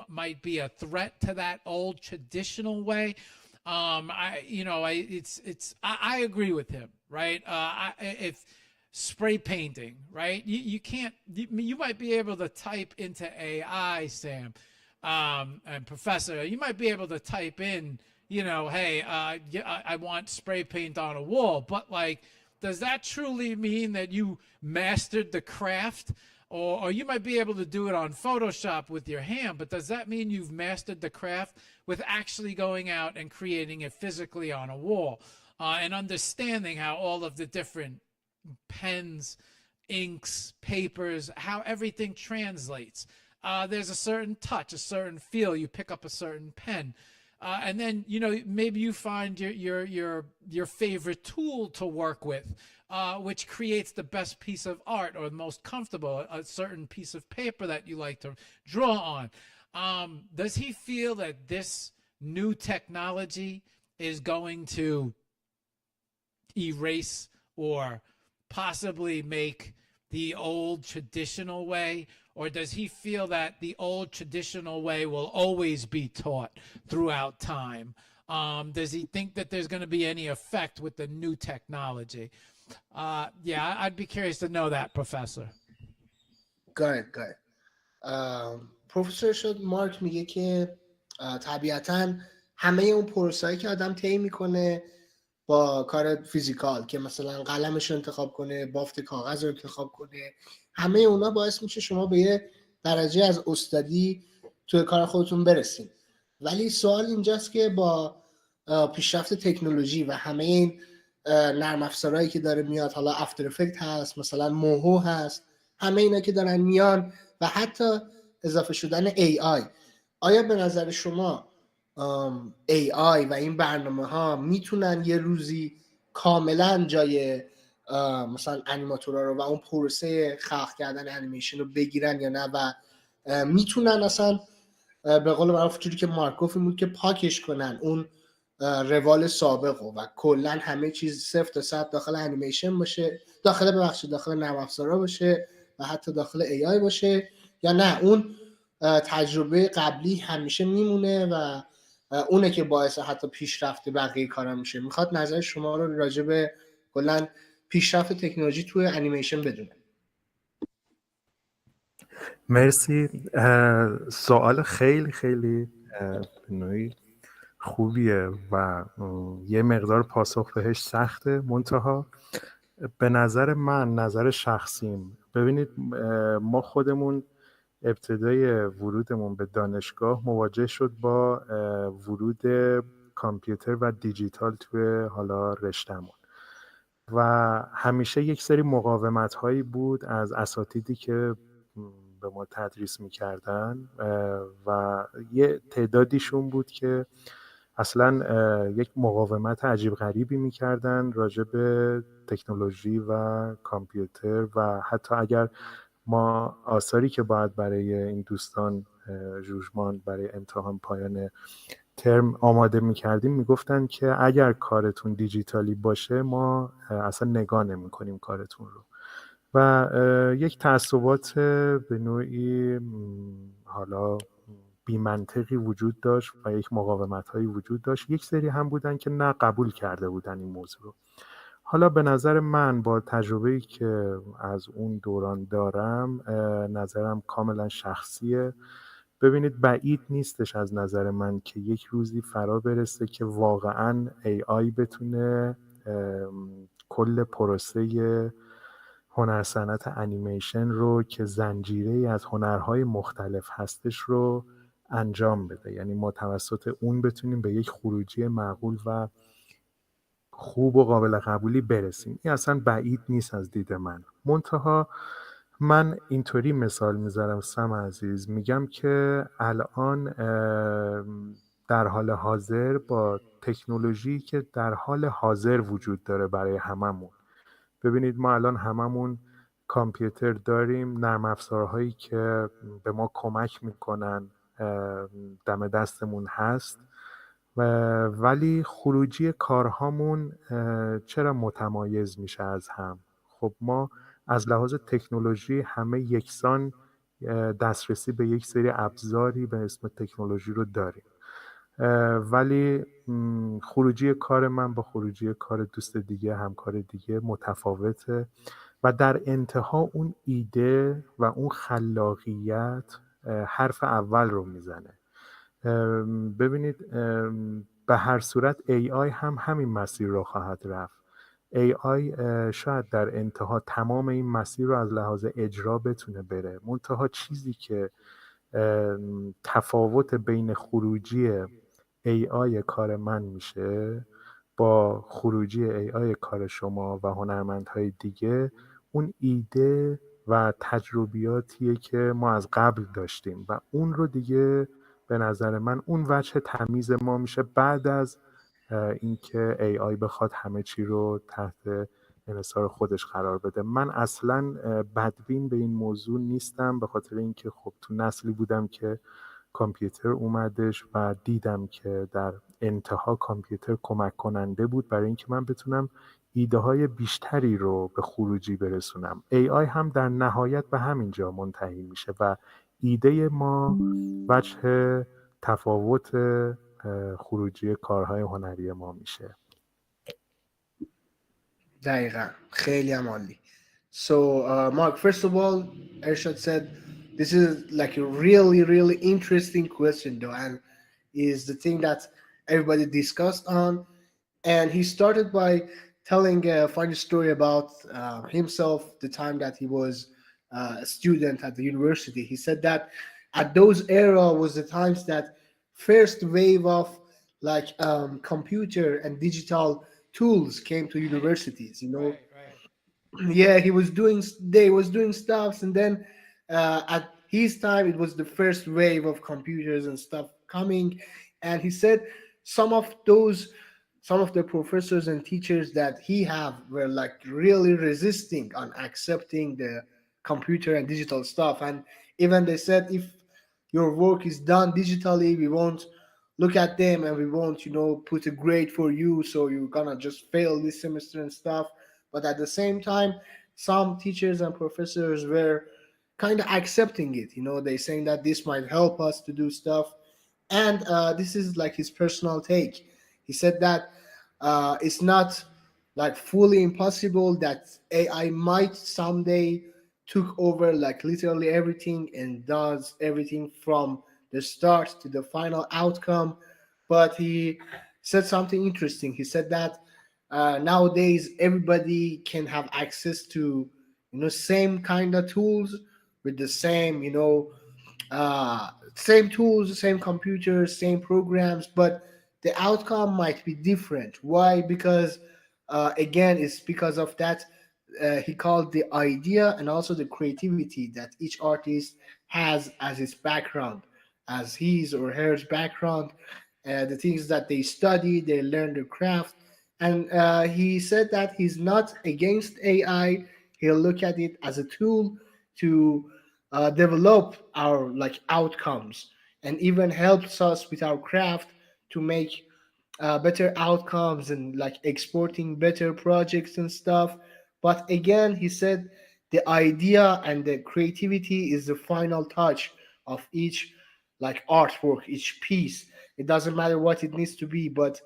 might be a threat to that old traditional way? I agree with him, right? If spray painting, right? You can't. You might be able to type into AI, Sam, and Professor. You might be able to type in, hey, I want spray paint on a wall, but like does that truly mean that you mastered the craft? Or you might be able to do it on Photoshop with your hand, but does that mean you've mastered the craft with actually going out and creating it physically on a wall and understanding how all of the different pens, inks, papers, how everything translates? There's a certain touch, a certain feel. You pick up a certain pen. And then maybe you find your favorite tool to work with, which creates the best piece of art or the most comfortable, a certain piece of paper that you like to draw on. Does he feel that this new technology is going to erase or possibly make the old traditional way? Or does he feel that the old traditional way will always be taught throughout time? Does he think that there's going to be any effect with the new technology? Yeah, I'd be curious to know that, Professor. Got it. پروفسور شد مارک میگه که طبیعتاً همه اون پروسه‌ای که آدم طی میکنه با کار فیزیکال که مثلا قلمش رو انتخاب کنه، بافت کاغذ رو انتخاب کنه، همه اونا باعث میشه شما به یه درجه از استادی توی کار خودتون برسین. ولی سوال اینجاست که با پیشرفت تکنولوژی و همه این نرم افزارهایی که داره میاد، حالا افتر افکت هست، مثلا موهو هست، همه اینا که دارن میان و حتی اضافه شدن AI، آیا به نظر شما AI و این برنامه ها میتونن یه روزی کاملا جای مثلا انیماتورها رو و اون پروسه خلق کردن انیمیشن رو بگیرن یا نه؟ و میتونن اصلا به قول معروف جوری که مارک گفت این بود که پاکش کنن اون روال سابق و کلا همه چیز 0 تا 100 داخل انیمیشن باشه، داخل نرم افزارها باشه و حتی داخل AI باشه، یا نه اون تجربه قبلی همیشه میمونه و اونه که باعث حتی پیشرفت بقیه کارا میشه؟ میخواد نظر شما رو راجع به کلا پیشرفت تکنولوژی توی انیمیشن بدونه. مرسی. سوال خیلی خیلی به نوعی خوبیه و یه مقدار پاسخ بهش سخته. منتها به نظر من، نظر شخصیم، ببینید ما خودمون ابتدای ورودمون به دانشگاه مواجه شد با ورود کامپیوتر و دیجیتال توی حالا رشتهمون و همیشه یک سری مقاومت هایی بود از اساتیدی که به ما تدریس میکردن و یه تعدادیشون بود که اصلا یک مقاومت عجیب غریبی میکردن راجع به تکنولوژی و کامپیوتر و حتی اگر ما آثاری که باید برای این دوستان جوجمان برای امتحان پایان ترم آماده میکردیم میگفتن که اگر کارتون دیجیتالی باشه ما اصلا نگاه نمیکنیم کارتون رو و یک تعصبات به نوعی حالا بی‌منطقی وجود داشت و یک مقاومت‌هایی وجود داشت. یک سری هم بودن که نه قبول کرده بودن این موضوع رو. حالا به نظر من با تجربه‌ای که از اون دوران دارم، نظرم کاملا شخصیه. ببینید بعید نیستش از نظر من که یک روزی فرا برسه که واقعاً AI بتونه کل پروسه هنرصنعت انیمیشن رو که زنجیره‌ای از هنرهای مختلف هستش رو انجام بده. یعنی ما توسط اون بتونیم به یک خروجی معقول و خوب و قابل قبولی برسیم. این اصلا بعید نیست از دید من. منتها من اینطوری مثال میذارم سم عزیز، میگم که الان در حال حاضر با تکنولوژی که در حال حاضر وجود داره برای هممون، ببینید ما الان هممون کامپیوتر داریم، نرم افزارهایی که به ما کمک میکنن دم دستمون هست ولی خروجی کارهامون چرا متمایز میشه از هم؟ خب ما از لحاظ تکنولوژی همه یکسان دسترسی به یک سری ابزاری به اسم تکنولوژی رو داریم، ولی خروجی کار من با خروجی کار دوست دیگه، همکار دیگه متفاوته و در انتها اون ایده و اون خلاقیت حرف اول رو میزنه. ببینید به هر صورت AI هم همین مسیر رو خواهد رفت. AI شاید در انتها تمام این مسیر رو از لحاظ اجرا بتونه بره، منتها چیزی که تفاوت بین خروجی AI کار من میشه با خروجی AI کار شما و هنرمندهای دیگه، اون ایده و تجربیاتیه که ما از قبل داشتیم و اون رو دیگه به نظر من اون وجه تمیز ما میشه بعد از اینکه AI بخواد همه چی رو تحت انحصار خودش قرار بده. من اصلا بدبین به این موضوع نیستم، به خاطر اینکه خب تو نسلی بودم که کامپیوتر اومدش و دیدم که در انتها کامپیوتر کمک کننده بود برای اینکه من بتونم ایده های بیشتری رو به خروجی برسونم. AI هم در نهایت به همین جا منتهی میشه و ایده ما وجه تفاوت خروجی کارهای هنری ما میشه. دقیقا، خیلی هم عالی. So, Mark, first of all, Ershad said this is like a really, really interesting question, though, and is the thing that everybody discussed on. And he started by telling a funny story about himself, the time that he was a student at the university. He said that at those era was the times that first wave of like computer and digital tools came to universities. You know, yeah, he was doing they was doing stuffs, and then at his time it was the first wave of computers and stuff coming. And he said some of those, some of the professors and teachers that he have were like really resisting on accepting the computer and digital stuff. And even they said, if your work is done digitally, we won't look at them and we won't, you know, put a grade for you, so you're gonna just fail this semester and stuff. But at the same time, some teachers and professors were kind of accepting it. You know, they saying that this might help us to do stuff. And this is like his personal take. He said that it's not like fully impossible that AI might someday took over like literally everything and does everything from the start to the final outcome. But he said something interesting. He said that nowadays everybody can have access to, you know, same kind of tools with the same, you know, same tools, same computers, same programs, but the outcome might be different. Why? Because again, it's because of that. He called the idea and also the creativity that each artist has as his background, as his or her background, the things that they study, they learn their craft. And he said that he's not against AI. He'll look at it as a tool to develop our like outcomes, and even helps us with our craft to make better outcomes and like exporting better projects and stuff. But again, he said the idea and the creativity is the final touch of each like artwork, each piece. It doesn't matter what it needs to be, but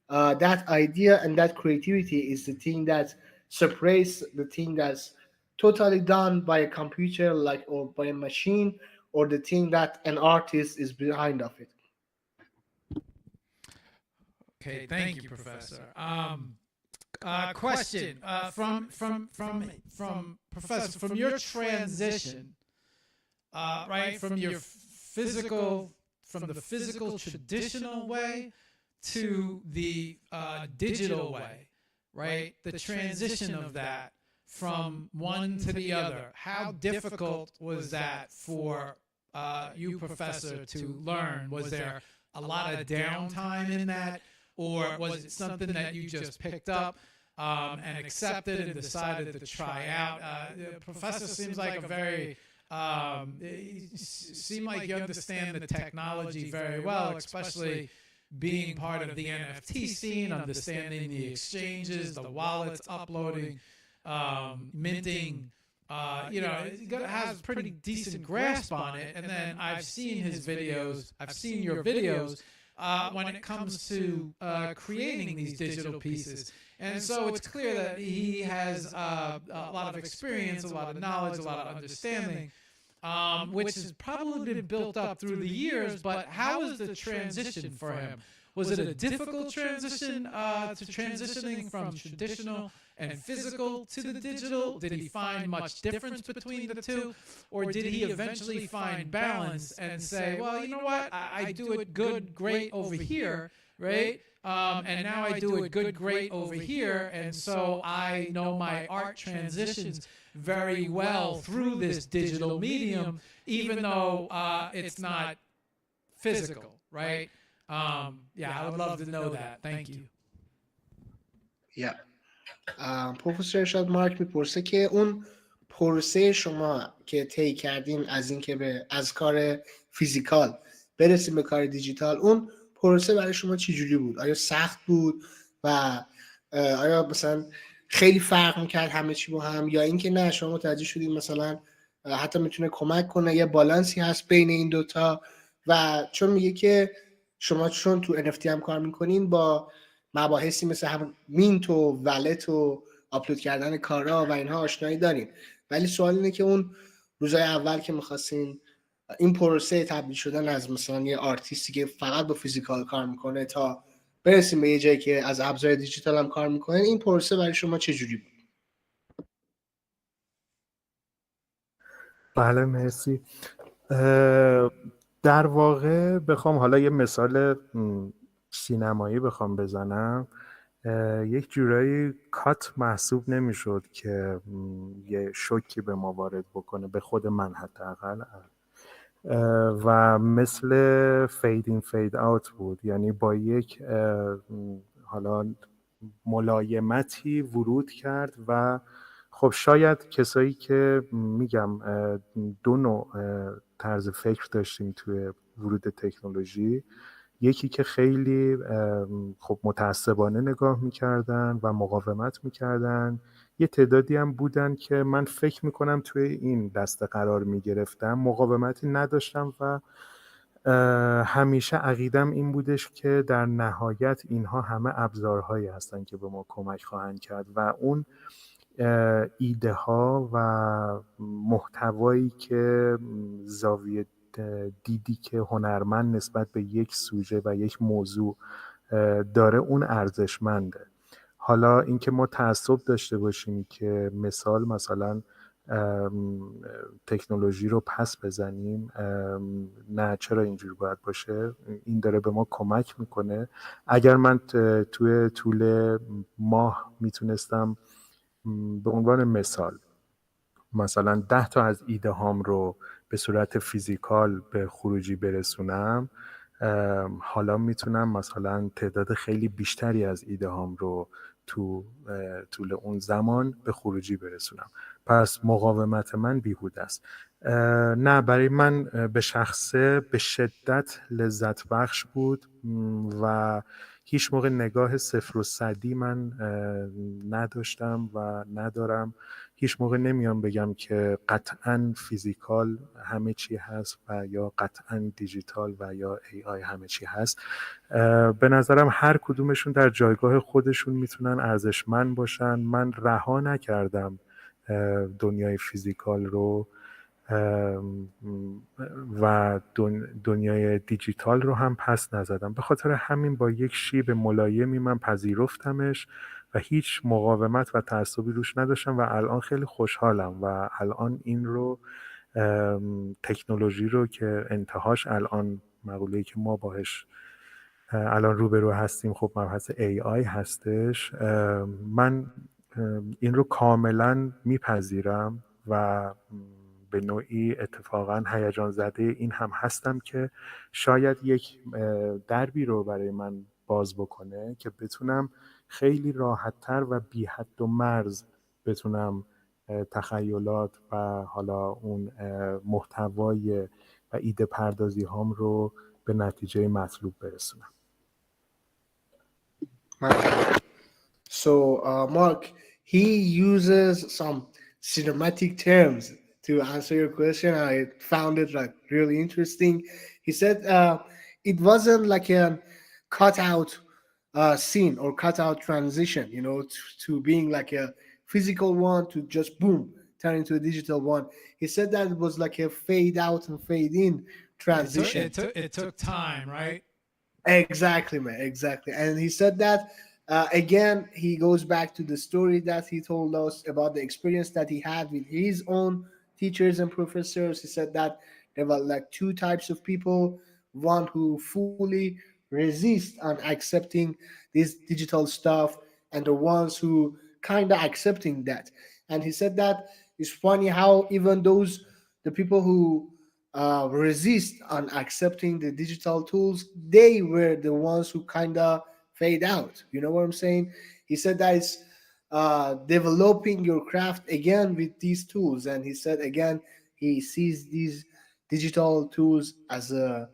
that idea and that creativity is the thing that separates the thing that's totally done by a computer, like, or by a machine, or the thing that an artist is behind of it. Okay, thank you, Professor. Question from Professor, from your transition, right, from your from the physical traditional way to the digital way, right? The transition of that from one to the other. How difficult was that for you, Professor, to learn? Was there a lot of downtime in that? Or was it something that you just picked up and accepted and decided to try out? The professor seems like a very, seem like you understand the technology very well, especially being part of the NFT scene, understanding the exchanges, the wallets, uploading, minting. You know, it has pretty decent grasp on it. And then I've seen his videos, I've seen your videos, when it comes to creating these digital pieces. And so it's clear that he has a lot of experience, a lot of knowledge, a lot of understanding, which has probably been built up through the years. But how was the transition for him? Was it a difficult transition to transitioning from traditional and physical to the digital? Did he find much difference between the two? Or did he eventually find balance and say, well, you know what? I do it good, great over here, right? And now I do it good, great over here. And so I know my art transitions very well through this digital medium, even though it's not physical, right? Yeah, I would love to know that. Thank you. Yeah. پروفسور ارشاد مارک میپرسه که اون پروسه شما که طی کردین از این که از کار فیزیکال برسیم به کار دیجیتال، اون پروسه برای شما چی جوری بود؟ آیا سخت بود و آیا مثلا خیلی فرق میکرد همه چی با هم، یا اینکه نه شما متوجه شدید مثلا حتی میتونه کمک کنه، یه بالانسی هست بین این دوتا؟ و چون میگه که شما چون تو NFT هم کار میکنین با مباحثی مثل هم مینت و ولت و آپلود کردن کارا و اینها آشنایی دارین، ولی سوال اینه که اون روزای اول که میخواستین این پروسه تبدیل شدن از مثلا یه آرتیستی که فقط با فیزیکال کار میکنه تا برسیم به یه جایی که از ابزار دیجیتال هم کار میکنه، این پروسه برای شما چجوری بود؟ بله مرسی. در واقع بخوام حالا یه مثال سینمایی بخوام بزنم، یک جورایی کات محسوب نمیشد که یه شوکی به ما وارد بکنه، به خود من حداقل، و مثل فید این فید اوت بود. یعنی با یک حالا ملایمتی ورود کرد و خب شاید کسایی که میگم دو نوع طرز فکر داشتیم توی ورود تکنولوژی، یکی که خیلی خب متعصبانه نگاه میکردن و مقاومت میکردن، یه تعدادی هم بودن که من فکر میکنم توی این دسته قرار میگرفتم، مقاومتی نداشتم و همیشه عقیدم این بودش که در نهایت اینها همه ابزارهایی هستن که به ما کمک خواهند کرد و اون ایده ها و محتوایی که زاویه دیدی که هنرمند نسبت به یک سوژه و یک موضوع داره اون ارزشمنده. حالا اینکه ما تعصب داشته باشیم که مثلا تکنولوژی رو پس بزنیم، نه، چرا اینجوری باید باشه؟ این داره به ما کمک میکنه. اگر من توی طول ماه میتونستم به عنوان مثلا 10 تا از ایده هام رو به صورت فیزیکال به خروجی برسونم، حالا میتونم مثلا تعداد خیلی بیشتری از ایده هام رو تو طول اون زمان به خروجی برسونم. پس مقاومت من بیهوده است. نه، برای من به شخصه به شدت لذت بخش بود و هیچ موقع نگاه صفر و صدی من نداشتم و ندارم. هیچ موقع نمیام بگم که قطعاً فیزیکال همه چی هست و یا قطعاً دیجیتال و یا AI همه چی هست. به نظرم هر کدومشون در جایگاه خودشون میتونن ارزشمند باشن. من رها نکردم دنیای فیزیکال رو و دنیای دیجیتال رو هم پس نزدم. به خاطر همین با یک شیب ملایمی من پذیرفتمش و هیچ مقاومت و تعصبی روش نداشتم و الان خیلی خوشحالم و الان این رو تکنولوژی رو که انتهاش الان مقوله‌ای که ما باهاش الان روبرو هستیم خب مبحث AI هستش، من این رو کاملا میپذیرم و به نوعی اتفاقا هیجان زده این هم هستم که شاید یک دربی رو برای من باز بکنه که بتونم خیلی راحت‌تر و بی حد و مرز بتونم تخیلات و حالا اون محتوای و ایده پردازی هام رو به نتیجه مطلوب برسونم. So Mark, he uses some cinematic terms to answer your question. I found it like really interesting. He said it wasn't like a cutout scene or cutout transition, you know, to being like a physical one to just boom turn into a digital one. He said that it was like a fade out and fade in transition. It took time, right? Exactly, man. Exactly. And he said that Again, he goes back to the story that he told us about the experience that he had with his own teachers and professors. He said that there were like two types of people: one who fully resist on accepting this digital stuff, and the ones who kind of accepting that. And he said that it's funny how even those the people who resist on accepting the digital tools, they were the ones who kind of fade out. You know what I'm saying? He said that it's developing your craft again with these tools, and he said again he sees these digital tools as a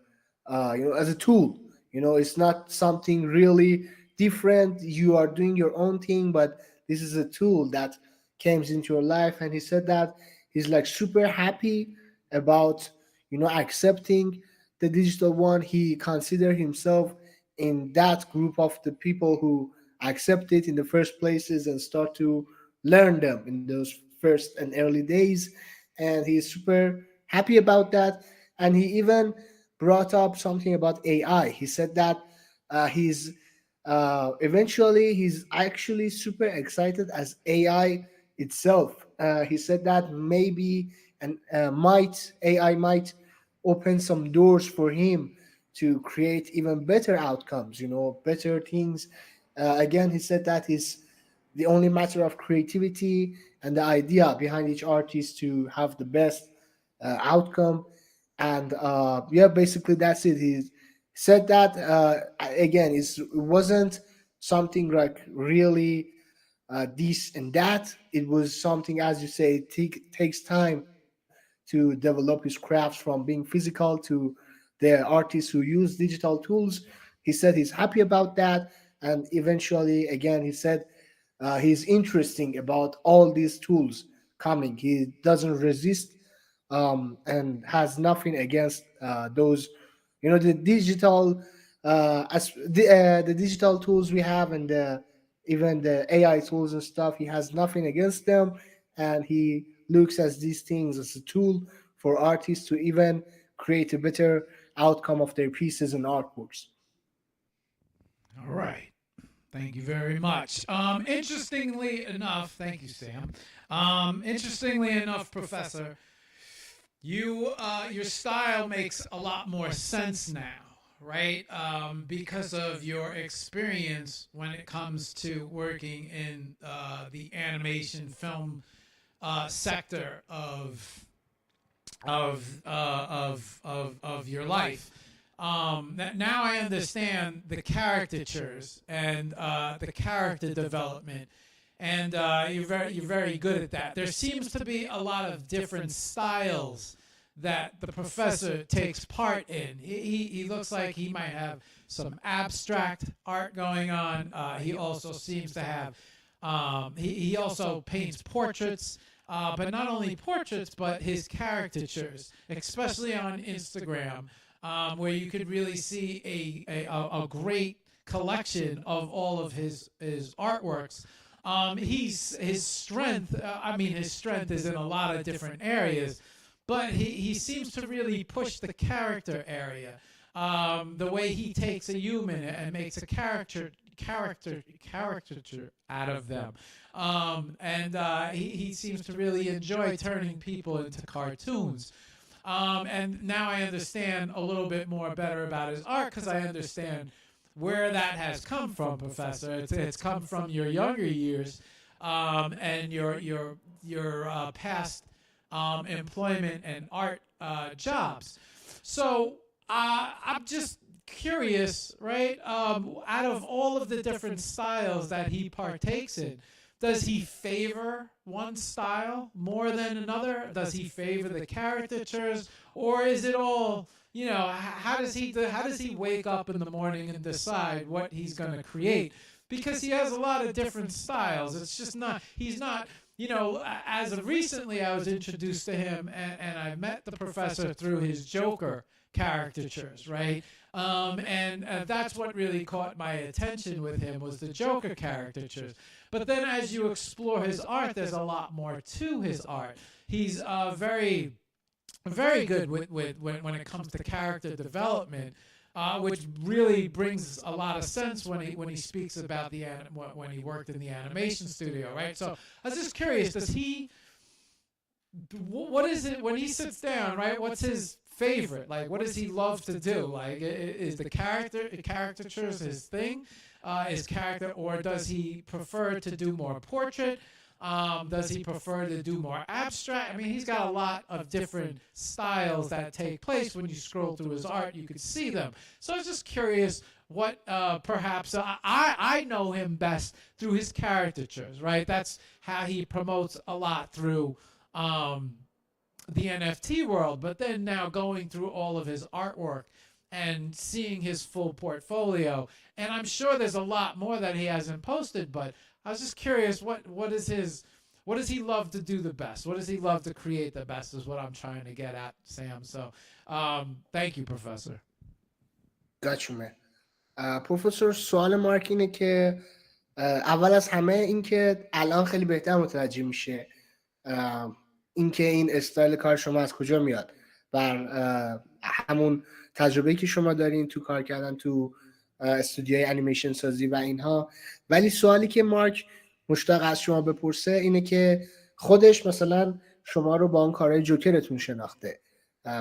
as a tool. It's not something really different. You are doing your own thing, but this is a tool that comes into your life. And he said that he's like super happy about accepting the digital one. He considered himself in that group of the people who accept it in the first places and start to learn them in those first and early days. And he's super happy about that. And he even brought up something about AI. He said that he's eventually he's actually super excited as AI itself. He said that maybe and might AI might open some doors for him to create even better outcomes, better things. Again, he said that is the only matter of creativity and the idea behind each artist to have the best outcome. And yeah, basically that's it. He said that again, it wasn't something like really this and that. It was something, as you say, takes time to develop his crafts from being physical to the artists who use digital tools. He said he's happy about that. And eventually, again, he said he's interesting about all these tools coming. He doesn't resist and has nothing against those, the digital, the digital tools we have, and even the AI tools and stuff. He has nothing against them, and he looks at these things as a tool for artists to even create a better outcome of their pieces and artworks. All right. Thank you very much. Interestingly enough, thank you, Sam. Interestingly enough, Professor, your style makes a lot more sense now, right? Because of your experience when it comes to working in the animation film sector of your life. Now I understand the caricatures and the character development, and you're very good at that. There seems to be a lot of different styles that the professor takes part in. He looks like he might have some abstract art going on. He also seems to have he also paints portraits. But not only portraits, but his caricatures, especially on Instagram, where you could really see a great collection of all of his artworks. His strength. His strength is in a lot of different areas, but he seems to really push the character area. The way he takes a human and makes a caricature out of them. He seems to really enjoy turning people into cartoons. And now I understand a little bit more better about his art because I understand where that has come from, Professor. It's come from your younger years and your past employment and art jobs. So I'm just curious, right? Out of all of the different styles that he partakes in, does he favor one style more than another? Does he favor the caricatures, or is it all? How does he wake up in the morning and decide what he's going to create? Because he has a lot of different styles. It's just not. He's not. As of recently, I was introduced to him, and I met the professor through his Joker caricatures, right? That's what really caught my attention with him was the Joker caricatures. But then as you explore his art, there's a lot more to his art. He's very, very good with when it comes to character development. which really brings a lot of sense when he speaks about when he worked in the animation studio, right? So I was just curious, what is it when he sits down, right? What's his favorite? Like, what does he love to do? Like, is the caricatures his thing, his character, or does he prefer to do more portrait? Does he prefer to do more abstract? I mean, he's got a lot of different styles that take place. When you scroll through his art, you can see them. So I was just curious what perhaps I know him best through his caricatures, right? That's how he promotes a lot through the NFT world. But then now going through all of his artwork and seeing his full portfolio, and I'm sure there's a lot more that he hasn't posted, but I was just curious, what does he love to do the best? What does he love to create the best is what I'm trying to get at, Sam. So thank you, Professor. گاچومه. پروفسور، سوال مارک اینه که اول از همه این که الان خیلی بهتر متوجه میشه این که این استایل کار شما از کجا میاد، بر همون تجربه‌ای که شما دارین تو کار کردن تو استودیوی انیمیشن سازی و اینها. ولی سوالی که مارک مشتاق از شما بپرسه اینه که خودش مثلا شما رو با اون کارهای جوکرتون شناخته،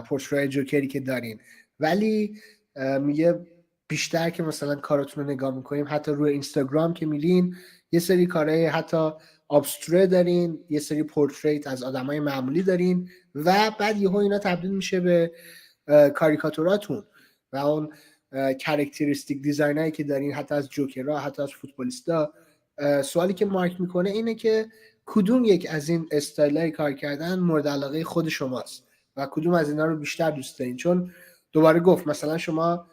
پورتری جوکری که دارین، ولی میگه بیشتر که مثلا کاراتون رو نگاه میکنیم، حتی روی اینستاگرام که میرین یه سری کارهای حتی ابستره دارین، یه سری پورتریت از آدمای معمولی دارین و بعد یهو اینا تبدیل میشه به کاریکاتوراتون و اون کاراکتریستیک دیزاینایی که دارین، حتی از جوکرها، حتی از فوتبالیستا. سوالی که مارک میکنه اینه که کدوم یک از این استایلای کار کردن مورد علاقه خود شماست و کدوم از اینا رو بیشتر دوست دارین؟ چون دوباره گفت مثلا شما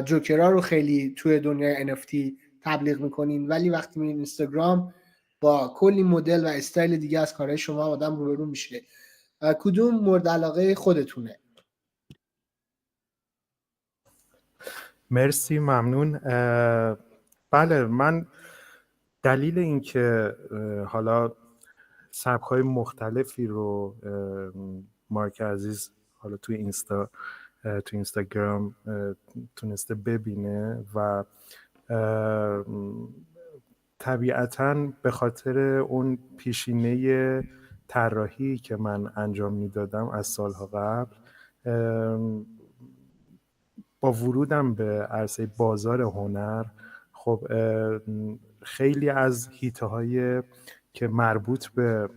جوکرها رو خیلی توی دنیای NFT تبلیغ میکنین، ولی وقتی میرین اینستاگرام با کلی مدل و استایل دیگه از کارهای شما آدم روبرو میشه. کدوم مورد علاقه خودتونه؟ مرسی، ممنون. بله، من دلیل این که حالا سبک‌های مختلفی رو مارک عزیز حالا توی اینستاگرام تونسته ببینه و طبیعتاً به خاطر اون پیشینه طراحی که من انجام میدادم از سالها قبل، با ورودم به عرصه بازار هنر، خب خیلی از حیطه‌های که مربوط به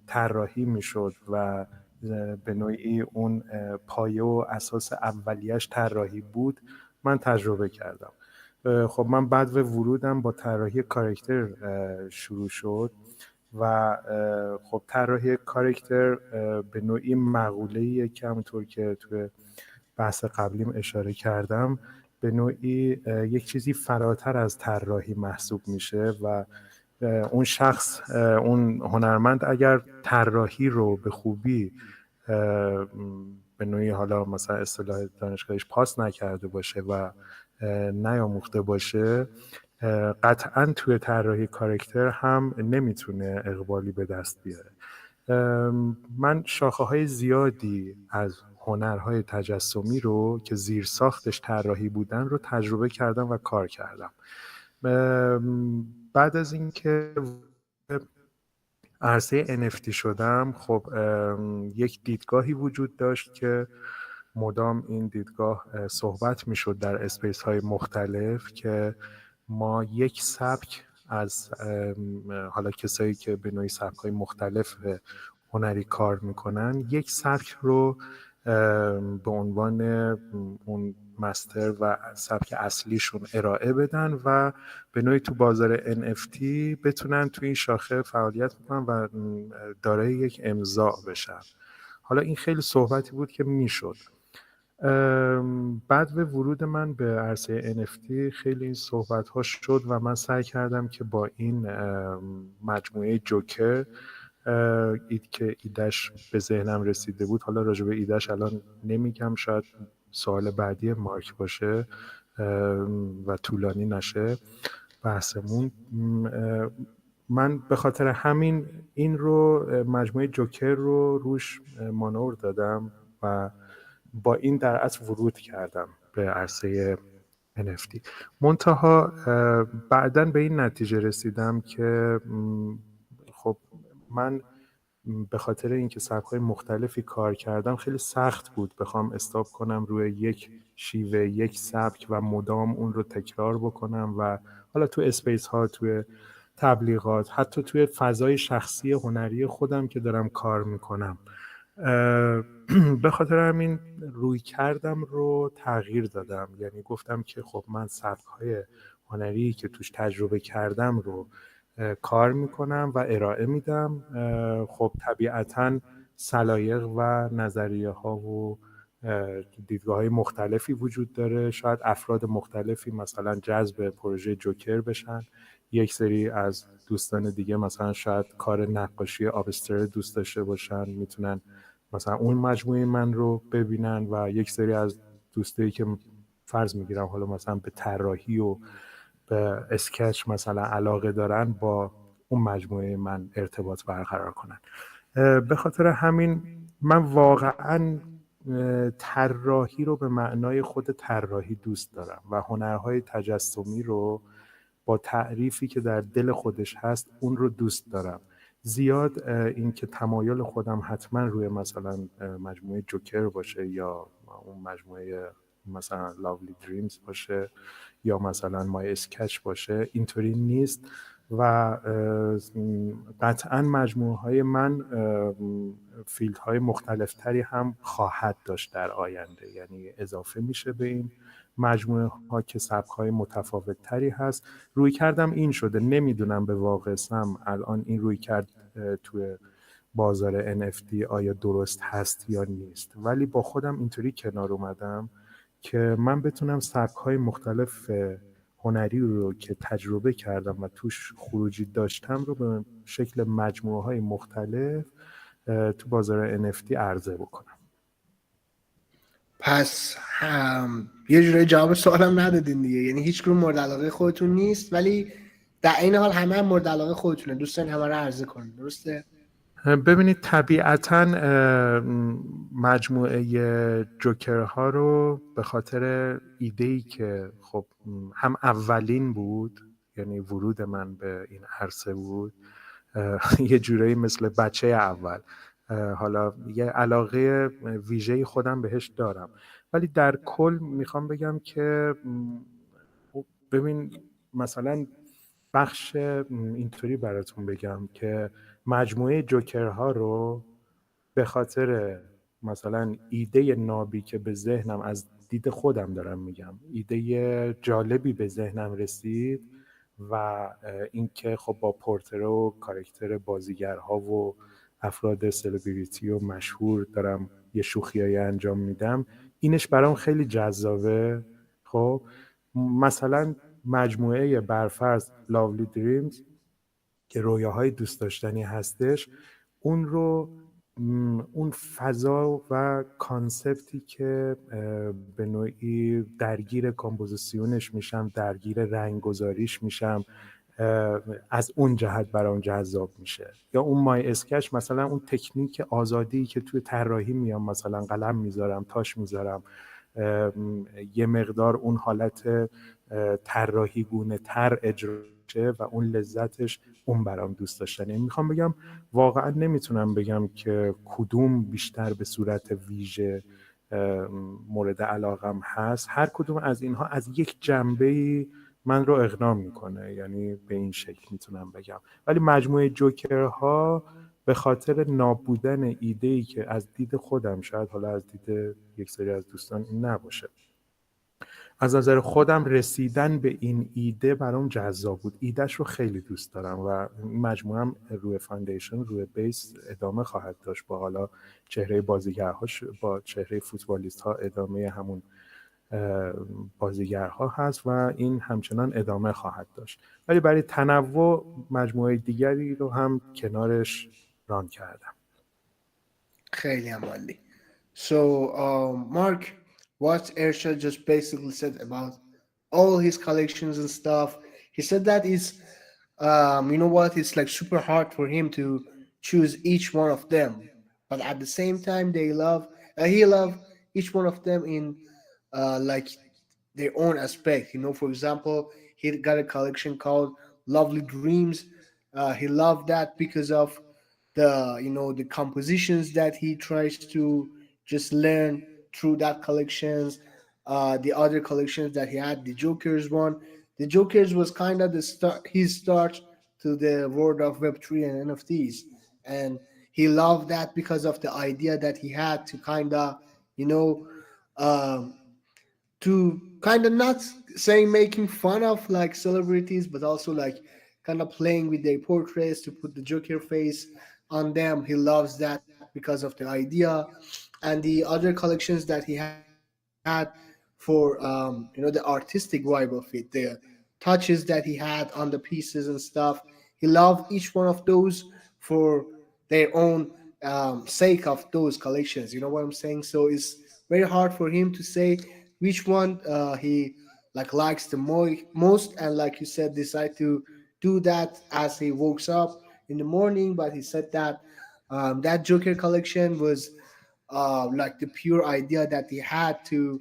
طراحی میشد و به نوعی اون پایه و اساس اولیش طراحی بود من تجربه کردم. خب من بعد به ورودم با طراحی کاراکتر شروع شد و خب طراحی کاراکتر به نوعی مقوله‌ایه که همونطور که توی بحث قبلیم اشاره کردم به نوعی یک چیزی فراتر از طراحی محسوب میشه و اون شخص، اون هنرمند اگر طراحی رو به خوبی به نوعی حالا مثلا اصطلاح دانشگاهیش پاس نکرده باشه و نیاموخته باشه، قطعاً توی طراحی کاراکتر هم نمیتونه اقبالی به دست بیاره. من شاخه‌های زیادی از هنرهای تجسمی رو که زیر ساختش طراحی بودن رو تجربه کردم و کار کردم. بعد از اینکه عرصه NFT شدم، خب یک دیدگاهی وجود داشت که مدام این دیدگاه صحبت میشد در اسپیس های مختلف که ما یک سبک از حالا کسایی که به نوعی سبک های مختلف هنری کار میکنن یک سبک رو به عنوان اون مستر و سبک اصلیشون ارائه بدن و به نوعی تو بازار NFT بتونن تو این شاخه فعالیت بکنن و دارای یک امضا بشن. حالا این خیلی صحبتی بود که میشد. بعد به ورود من به عرصه NFT خیلی این صحبت ها شد و من سعی کردم که با این مجموعه جوکر که ایدهش به ذهنم رسیده بود، حالا راجع به ایدهش الان نمیگم، شاید سوال بعدی مارک باشه و طولانی نشه بحثمون. من به خاطر همین این رو مجموعه جوکر رو روش مانور دادم و با این در اصل ورود کردم به عرصه NFT. منتها بعداً به این نتیجه رسیدم که خب من به خاطر اینکه سبک‌های مختلفی کار کردم خیلی سخت بود بخوام استاپ کنم روی یک شیوه، یک سبک و مدام اون رو تکرار بکنم و حالا تو اسپیس ها، توی تبلیغات، حتی توی فضای شخصی هنری خودم که دارم کار میکنم. به خاطر همین روی کردم رو تغییر دادم. یعنی گفتم که خب من سبک‌های هنری که توش تجربه کردم رو کار میکنم و ارائه میدم. خب طبیعتاً سلایق و نظریه ها و دیدگاه های مختلفی وجود داره. شاید افراد مختلفی مثلا جذب پروژه جوکر بشن، یک سری از دوستان دیگه مثلا شاید کار نقاشی آبستر دوست داشته باشن، میتونن مثلا اون مجموعه من رو ببینن، و یک سری از دوستایی که فرض میگیرم حالا مثلا به طراحی و به اسکچ مثلا علاقه دارن با اون مجموعه من ارتباط برقرار کنن. به خاطر همین من واقعا طراحی رو به معنای خود طراحی دوست دارم و هنرهای تجسمی رو با تعریفی که در دل خودش هست اون رو دوست دارم. زیاد این که تمایل خودم حتما روی مثلا مجموعه جوکر باشه یا اون مجموعه مثلا لاولی دریمز باشه یا مثلا مای اسکچ باشه اینطوری نیست و قطعا مجموعه های من فیلد های مختلف تری هم خواهد داشت در آینده. یعنی اضافه میشه به این مجموعه ها که سبک های متفاوت تری هست. روی کردم این شده. نمیدونم به واقع سم الان این روی کرد توی بازار NFT آیا درست هست یا نیست، ولی با خودم اینطوری کنار اومدم که من بتونم سبک‌های مختلف هنری رو که تجربه کردم و توش خروجی داشتم رو به شکل مجموعه‌های مختلف تو بازار NFT عرضه بکنم. پس یه جورای جواب سوالم ندادین دیگه. یعنی هیچ کدوم مورد علاقه خودتون نیست، ولی در این حال همه هم مورد علاقه خودتونه، دوستان همه رو عرضه کنین، درسته؟ ببینید طبیعتاً مجموعه جوکرها رو به خاطر ایده‌ای که خب هم اولین بود، یعنی ورود من به این عرصه بود، یه جورایی مثل بچه اول، حالا یه علاقه ویژه‌ای خودم بهش دارم، ولی در کل میخوام بگم که ببین مثلا بخش اینطوری براتون بگم که مجموعه جوکرها رو به خاطر مثلا ایده نابی که به ذهنم از دید خودم دارم میگم، ایده جالبی به ذهنم رسید و اینکه خب با پورتره و کاراکتر بازیگرها و افراد سلبریتی و مشهور دارم یه شوخیایی انجام میدم، اینش برام خیلی جذابه. خب مثلا مجموعه برفرض لاولی دریمز که رویاهای دوست داشتنی هستش، اون رو اون فضا و کانسپتی که به نوعی درگیر کامپوزیشنش میشم، درگیر رنگگذاریش میشم، از اون جهت برام جذاب میشه. یا اون مای اسکچ مثلا اون تکنیک آزادی که توی طراحی میام، مثلا قلم میذارم، تاش میذارم، یه مقدار اون حالت طراحی گونه تر اجرا شه و اون لذتش اون برام دوست داشتنی. میخوام بگم واقعا نمیتونم بگم که کدوم بیشتر به صورت ویژه مورد علاقم هست. هر کدوم از اینها از یک جنبه‌ای من رو اغنا میکنه، یعنی به این شکل میتونم بگم. ولی مجموعه جوکرها به خاطر نابودن ایده‌ای که از دید خودم، شاید حالا از دید یک سری از دوستان این نباشه، از نظر خودم رسیدن به این ایده برام جذاب بود. ایدهش رو خیلی دوست دارم و مجموعه هم روی فاندیشن، روی بیس ادامه خواهد داشت، با حالا چهره بازیگرهاش، با چهره فوتبالیست ها ادامه همون بازیگرها هست و این همچنان ادامه خواهد داشت. ولی برای تنوع مجموعه دیگری رو هم کنارش ران کردم. خیلی هم عالی. So Mark, what Ershad just basically said about all his collections and stuff, he said that it's you know what, it's like super hard for him to choose each one of them, but at the same time he love each one of them in like their own aspect. For example, he got a collection called Lovely Dreams. He loved that because of the compositions that he tries to just learn through that collections. The other collections that he had, the Joker's one, the Joker's was kind of the start, his start to the world of Web3 and NFTs, and he loved that because of the idea that he had to kind of you know um, to kind of not saying making fun of like celebrities, but also like kind of playing with their portraits to put the Joker face on them. He loves that because of the idea, and the other collections that he had for the artistic vibe of it, the touches that he had on the pieces and stuff. He loved each one of those for their own sake of those collections. You know what I'm saying? So it's very hard for him to say which one he like likes the most, and like you said, decide to do that as he wakes up in the morning. But he said that that Joker collection was like the pure idea that he had to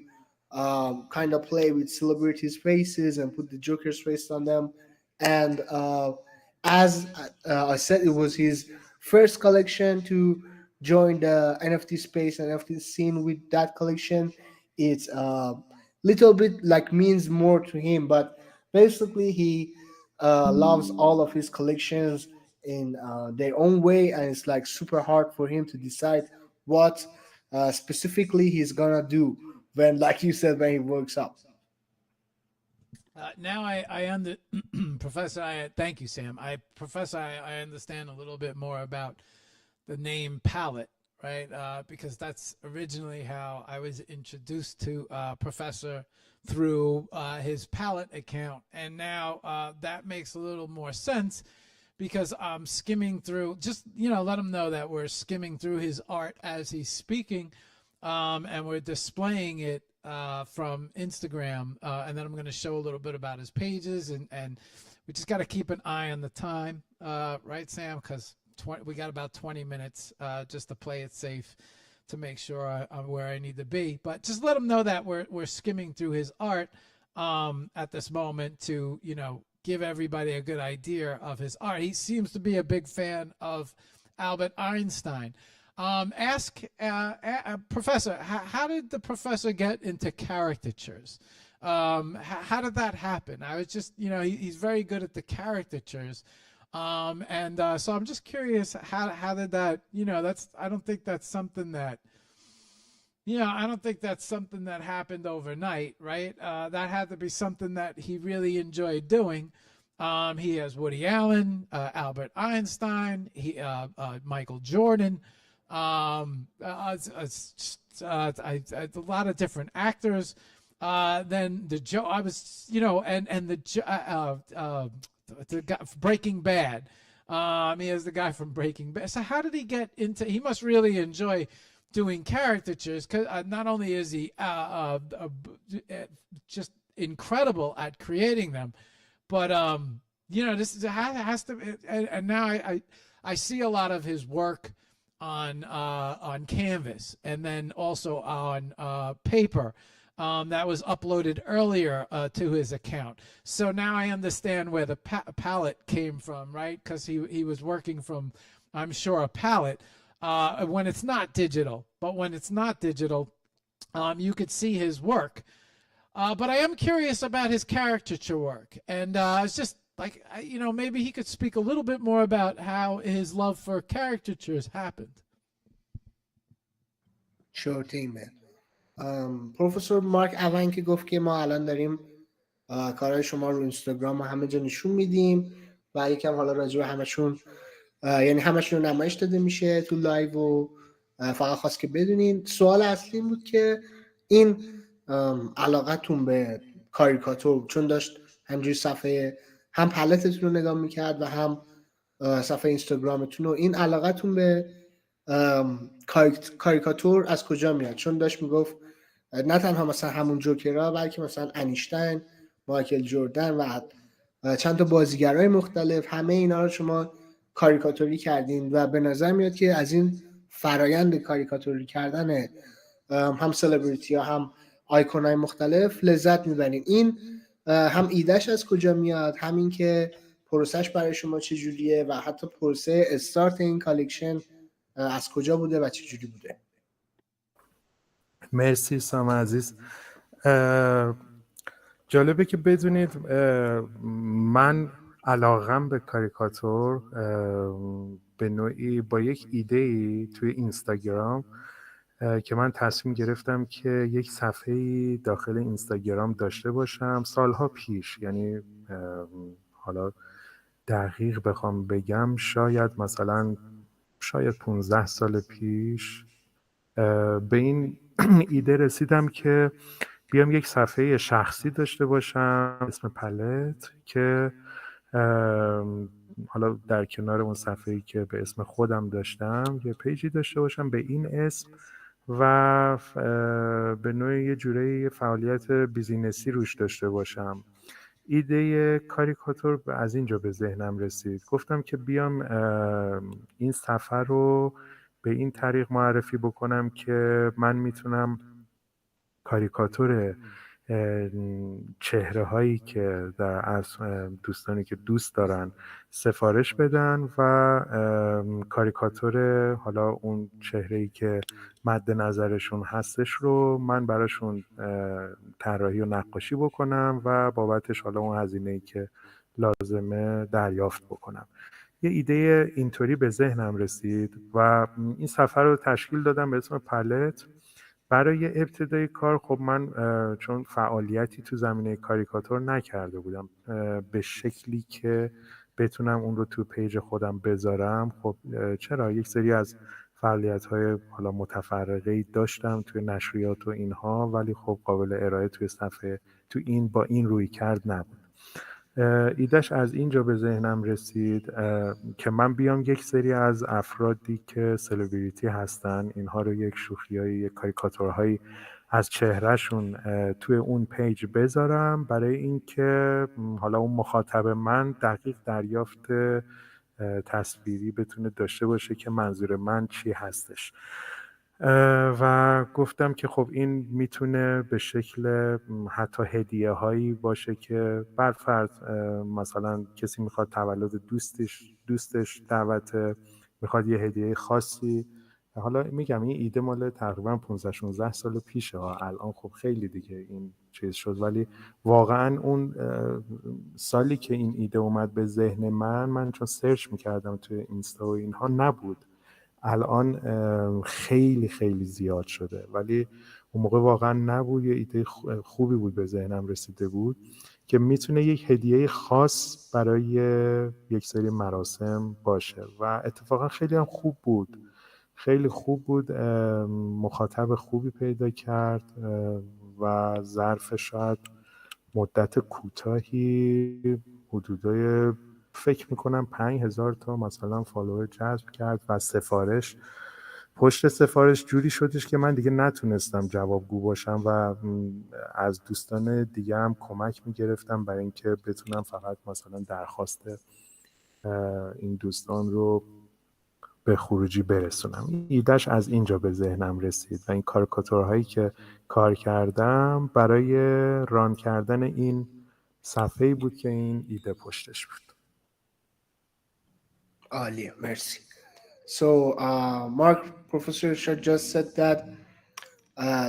kind of play with celebrities' faces and put the Joker's face on them. And as I said, it was his first collection to join the NFT space and NFT scene with that collection. It's little bit like means more to him, but basically he loves all of his collections in their own way, and it's like super hard for him to decide what specifically he's gonna do when, like you said, when he wakes up. Now I under Professor. I thank you, Sam. Professor, I understand a little bit more about the name palette, right? Because that's originally how I was introduced to Professor through his palette account, and now that makes a little more sense because I'm skimming through. Just let him know that we're skimming through his art as he's speaking, and we're displaying it from Instagram, and then I'm going to show a little bit about his pages, and we just got to keep an eye on the time, right, Sam? Because we got about 20 minutes just to play it safe to make sure I'm where I need to be. But just let him know that we're skimming through his art at this moment to give everybody a good idea of his art. He seems to be a big fan of Albert Einstein. Ask Professor, how did the professor get into caricatures? How did that happen? I was just, he's very good at the caricatures. And so I'm just curious, how did that, I don't think that's something that, I don't think that's something that happened overnight, right? That had to be something that he really enjoyed doing. He has Woody Allen, Albert Einstein, Michael Jordan, a lot of different actors. Then the Joe, I was, and the guy Breaking Bad. He is the guy from Breaking Bad. So how did he get into? He must really enjoy doing caricatures because not only is he just incredible at creating them, but this has to. And now I see a lot of his work on canvas and then also on paper. That was uploaded earlier to his account. So now I understand where the palette came from, right? Because he was working from, I'm sure, a palette when it's not digital. But when it's not digital, you could see his work. But I am curious about his caricature work. And it's just like, maybe he could speak a little bit more about how his love for caricatures happened. Sure thing, man. پروفسور مارک اون که گفت که ما الان داریم کارهای شما رو اینستاگرام و همه جا نشون میدیم و یکم حالا راجع به همشون یعنی همشون رو نمایش داده میشه تو لایو و فقط خواست که بدونین. سوال اصلی این بود که این علاقتون به کاریکاتور، چون داشت همجوری صفحه هم پلتتون رو نگاه میکرد و هم صفحه اینستاگرامتون، و این علاقتون به کاریکاتور از کجا میاد؟ چون داشت میگفت نه تنها مثلا همون جوکرها، بلکه مثلا انیشتین، مایکل جوردن و چند تا بازیگرای مختلف، همه اینا رو شما کاریکاتوری کردین و به نظر میاد که از این فرایند کاریکاتوری کردن هم سلبریتی ها هم آیکون‌های مختلف لذت میبرین. این هم ایدهش از کجا میاد، همین که پروسش برای شما چجوریه و حتی پروسه استارت این کالکشن از کجا بوده و چجوری بوده. مرسی سام عزیز. جالبه که بدونید من علاقم به کاریکاتور به نوعی با یک ایده توی اینستاگرام که من تصمیم گرفتم که یک صفحه داخل اینستاگرام داشته باشم سالها پیش، یعنی حالا دقیق بخوام بگم شاید 15 سال پیش به این ایده رسیدم که بیام یک صفحه شخصی داشته باشم اسم پلت، که حالا در کنار اون صفحه‌ای که به اسم خودم داشتم یه پیجی داشته باشم به این اسم و به نوعی یه جوری فعالیت بیزینسی روش داشته باشم. ایده کاریکاتور از اینجا به ذهنم رسید. گفتم که بیام این صفحه رو به این طریق معرفی بکنم که من میتونم کاریکاتور چهره هایی که از دوستانی که دوست دارن سفارش بدن و کاریکاتور حالا اون چهره‌ای که مد نظرشون هستش رو من براشون طراحی و نقاشی بکنم و بابتش حالا اون هزینه‌ای که لازمه دریافت بکنم. یه ایده اینطوری به ذهنم رسید و این صفحه رو تشکیل دادم به اسم پلت. برای ابتدای کار خب من چون فعالیتی تو زمینه کاریکاتور نکرده بودم به شکلی که بتونم اون رو تو پیج خودم بذارم، خب چرا یک سری از فعالیت‌های حالا متفرقه‌ای داشتم توی نشریات و اینها، ولی خب قابل ارائه توی صفحه با این روی کرد نبود. ایدهش از اینجا به ذهنم رسید که من بیام یک سری از افرادی که سلبریتی هستن اینها رو یک شوخی‌های، یک کاریکاتورهایی از چهرهشون توی اون پیج بذارم برای اینکه حالا اون مخاطب من دقیق دریافت تصویری بتونه داشته باشه که منظور من چی هستش. و گفتم که خب این میتونه به شکل حتی هدیه هایی باشه که بر فرض مثلا کسی میخواد تولد دوستش دعوت، میخواد یه هدیه خاصی. حالا میگم این ایده مال تقریبا 15-16 سال پیشه ها، الان خب خیلی دیگه این چیز شد، ولی واقعا اون سالی که این ایده اومد به ذهن من چون سرچ میکردم توی اینستا و اینها نبود. الان خیلی خیلی زیاد شده، ولی اون موقع واقعا نبود. یه ایده خوبی بود به ذهنم رسیده بود که میتونه یک هدیه خاص برای یک سری مراسم باشه و اتفاقا خیلی هم خوب بود، خیلی خوب بود. مخاطب خوبی پیدا کرد و ظرف شاید مدت کوتاهی حدودای فکر میکنم 5,000 تا مثلا فالوور جذب کرد و پشت سفارش جوری شدش که من دیگه نتونستم جوابگو باشم و از دوستان دیگه هم کمک میگرفتم برای اینکه بتونم فقط مثلا درخواست این دوستان رو به خروجی برسونم. ایدهش از اینجا به ذهنم رسید و این کاریکاتورهایی که کار کردم برای ران کردن این صفحه‌ای بود که این ایده پشتش بود. عالیه، مرسی. So, Mark, Professor Ershad just said that,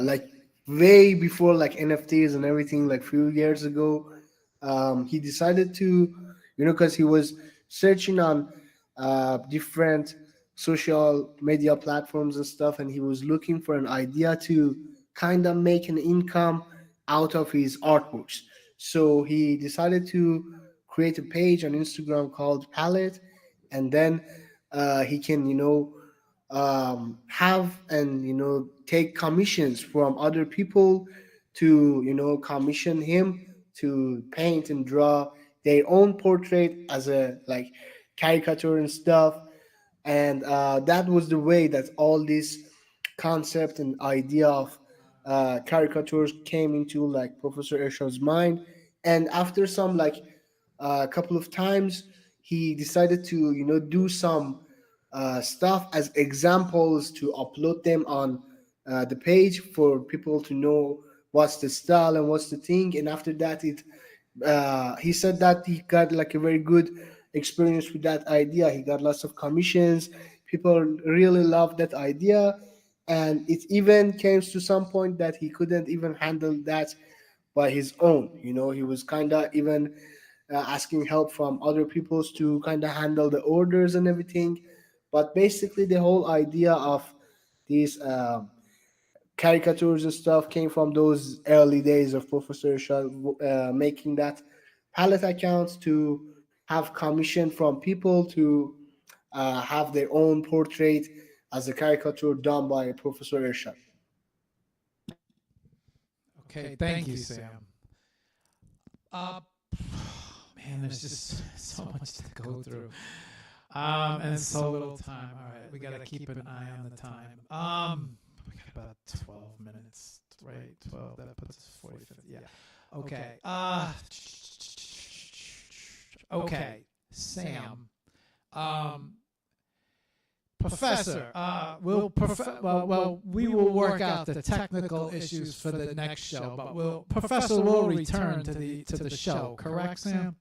like way before like NFTs and everything, like few years ago, he decided to, because he was searching on different social media platforms and stuff, and he was looking for an idea to kind of make an income out of his artworks. So he decided to create a page on Instagram called Palette, and then he can have and take commissions from other people to commission him to paint and draw their own portrait as a like caricature and stuff. And that was the way that all this concept and idea of caricatures came into like Professor Ershad's mind. And after some like a couple of times, he decided to do some stuff as examples to upload them on the page for people to know what's the style and what's the thing. And after that, he said that he got like a very good experience with that idea. He got lots of commissions. People really loved that idea, and it even came to some point that he couldn't even handle that by his own. He was kind of even asking help from other peoples to kind of handle the orders and everything. But basically, the whole idea of these caricatures and stuff came from those early days of Professor Shah making that palette account to have commission from people to have their own portrait as a caricature done by Professor Ershad. Okay, thank you, Sam. Uh, man, there's just so much to go through. And so little time. All right, we got to keep an eye on the time. We got about 12 minutes, right? 12, that puts us 45. Yeah. Okay. Okay, Sam. Professor, we will work out the technical issues for the next show, but Professor will return to the show. Correct, Sam?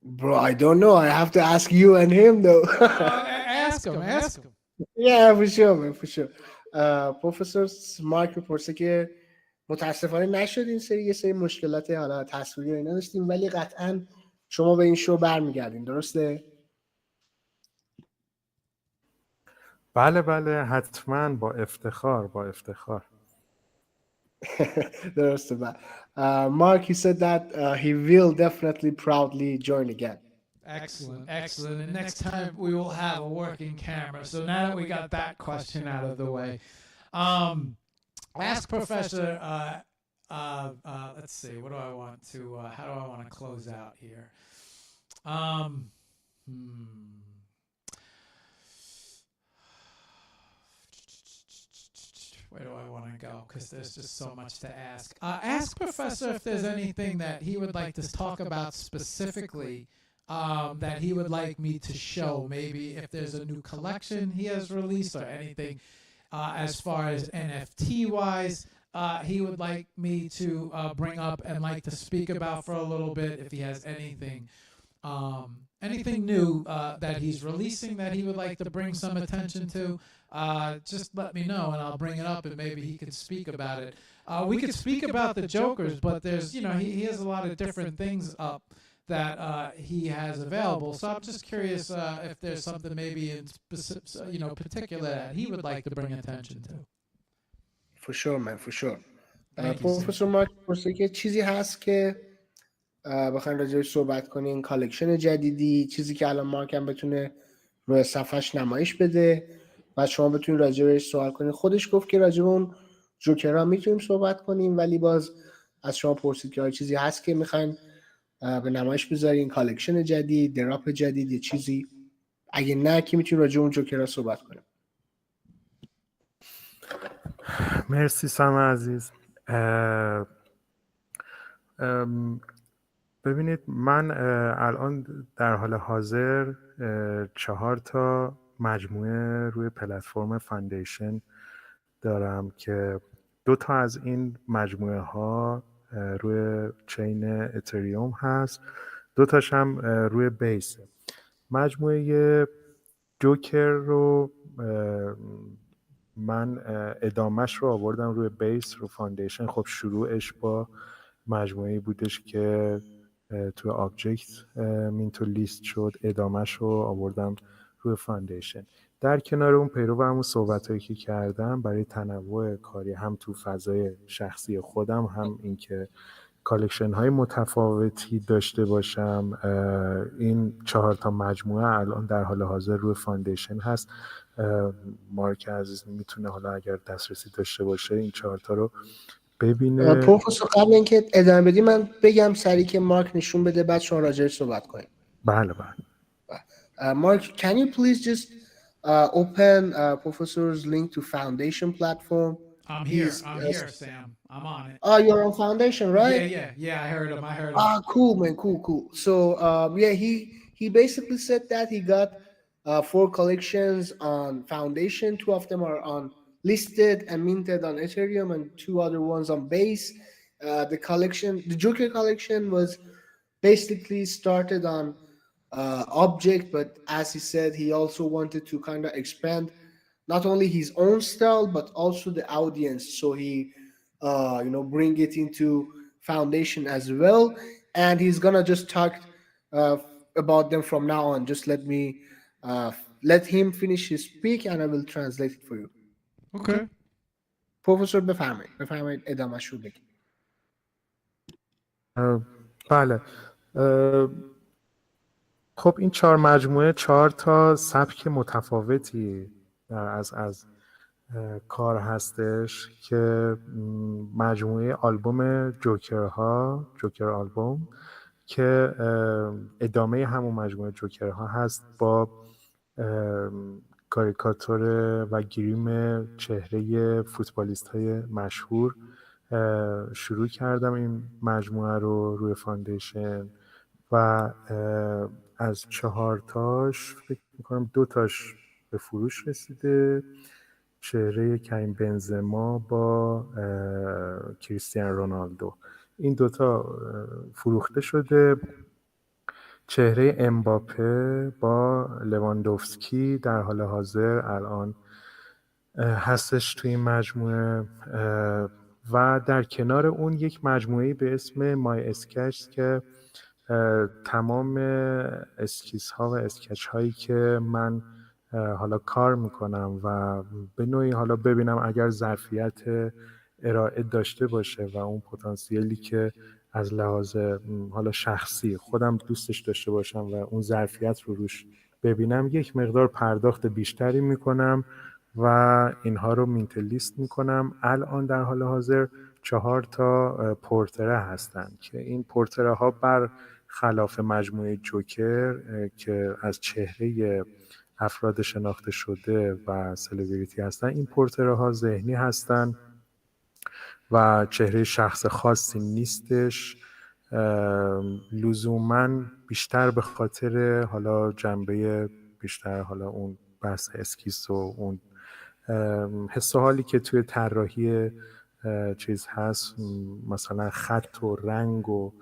Bro, I don't know. I have to ask you and him though. Ask him. Yeah, for sure, man, for sure. پروفسور مارک میپرسه که متاسفانه نشد این سری یه سری مشکلات حالا تصویری و اینا داشتیم، ولی قطعا شما به این شو برمیگردین، درسته؟ بله حتما، با افتخار. درسته. Mark, he said that he will definitely proudly join again. Excellent. And next time we will have a working camera. So now that we got that question out of the way, ask Professor. Let's see. What do I want to? How do I want to close out here? Where do I want to go? Because there's just so much to ask. Ask Professor if there's anything that he would like to talk about specifically that he would like me to show. Maybe if there's a new collection he has released or anything as far as NFT-wise, he would like me to bring up and like to speak about for a little bit. If he has anything new that he's releasing that he would like to bring some attention to, just let me know and I'll bring it up and maybe he could speak about it. We could speak about the Jokers, but there's, he has a lot of different things up that he has available. So I'm just curious if there's something maybe in particular that he would like to bring attention to. For sure, man, for sure. پروفسور مارک پرسه که چیزی هست که بخواین راجعش صحبت کنین، کالکشن جدیدی، چیزی که الان مارک هم بتونه روی صفحش نمایش بده و شما بتونین راجعش سوال کنین. خودش گفت که راجع به اون جوکرها میتونیم صحبت کنیم، ولی باز از شما پرسید که چیزی هست که میخواین به نمایش بذارین، کالکشن جدید، دراپ جدید، یه چیزی. اگه نه که میتونیم راجع به اون جوکرها صحبت کنیم. مرسی سام عزیز. ببینید، من الان در حال حاضر 4 تا مجموعه روی پلتفرم فاندیشن دارم که 2 تا از این مجموعه ها روی چین اتریوم هست، 2 تاش هم روی بیس. مجموعه جوکر رو من ادامهش رو آوردم روی بیس، رو فاندیشن. خب شروعش با مجموعه‌ای بودش که توی آبجکت مینتو لیست شد، ادامهش رو آوردم روی فاندیشن. در کنار اون پیرو همون صحبتایی که کردم برای تنوع کاری، هم تو فضای شخصی خودم، هم اینکه کالکشن های متفاوتی داشته باشم. این 4 تا مجموعه الان در حال حاضر روی فاندیشن هست. مارک عزیز میتونه حالا اگر دسترسی داشته باشه این 4 تا رو ببینه. پروفسور قبل اینکه ادامه بدی من بگم سریع که مارک نشون بده، بعد شما راجعش صحبت کنیم. بله. Mark, can you please just open Professor's link to Foundation platform? I'm here, Sam. I'm on it. Oh, you're on Foundation, right? Yeah. I heard him. Cool, man. Cool. So, he basically said that he got 4 collections on Foundation. 2 of them are on listed and minted on Ethereum, and two other ones on Base. The Joker collection was basically started on Object, but as he said, he also wanted to kind of expand not only his own style but also the audience. So he, bring it into Foundation as well, and he's gonna just talk uh, about them from now on. Just uh, let him finish his speak, and I will translate it for you. Okay. پروفسور بفرمایید ادامهش رو بگید. بله. خب این 4 مجموعه 4 تا سبک متفاوتی از کار هستش که مجموعه آلبوم جوکر آلبوم که ادامه همون مجموعه جوکرها هست با کاریکاتور و گریم چهره فوتبالیست های مشهور. شروع کردم این مجموعه رو روی فاندیشن و از 4 تاش فکر میکنم 2 تاش به فروش رسیده، چهره کریم بنزما با کریستیان رونالدو. این 2 تا فروخته شده. چهره امباپه با لواندوفسکی در حال حاضر الان هستش توی این مجموعه و در کنار اون یک مجموعه به اسم مای اسکچ که تمام اسکیس ها و اسکچ هایی که من حالا کار میکنم و به نوعی حالا ببینم اگر ظرفیت ارائه داشته باشه و اون پتانسیلی که از لحاظ حالا شخصی خودم دوستش داشته باشم و اون ظرفیت رو روش ببینم، یک مقدار پرداخت بیشتری میکنم و اینها رو مینت لیست میکنم. الان در حال حاضر 4 تا پورتره هستن که این پورتره ها بر خلاف مجموعه جوکر که از چهره افراد شناخته شده و سلبریتی هستن، این پورتره ها ذهنی هستن و چهره شخص خاصی نیستش، لزوماً بیشتر به خاطر حالا جنبه بیشتر حالا اون بحث اسکیس و اون حس و حالی که توی طراحی چیز هست، مثلا خط و رنگ و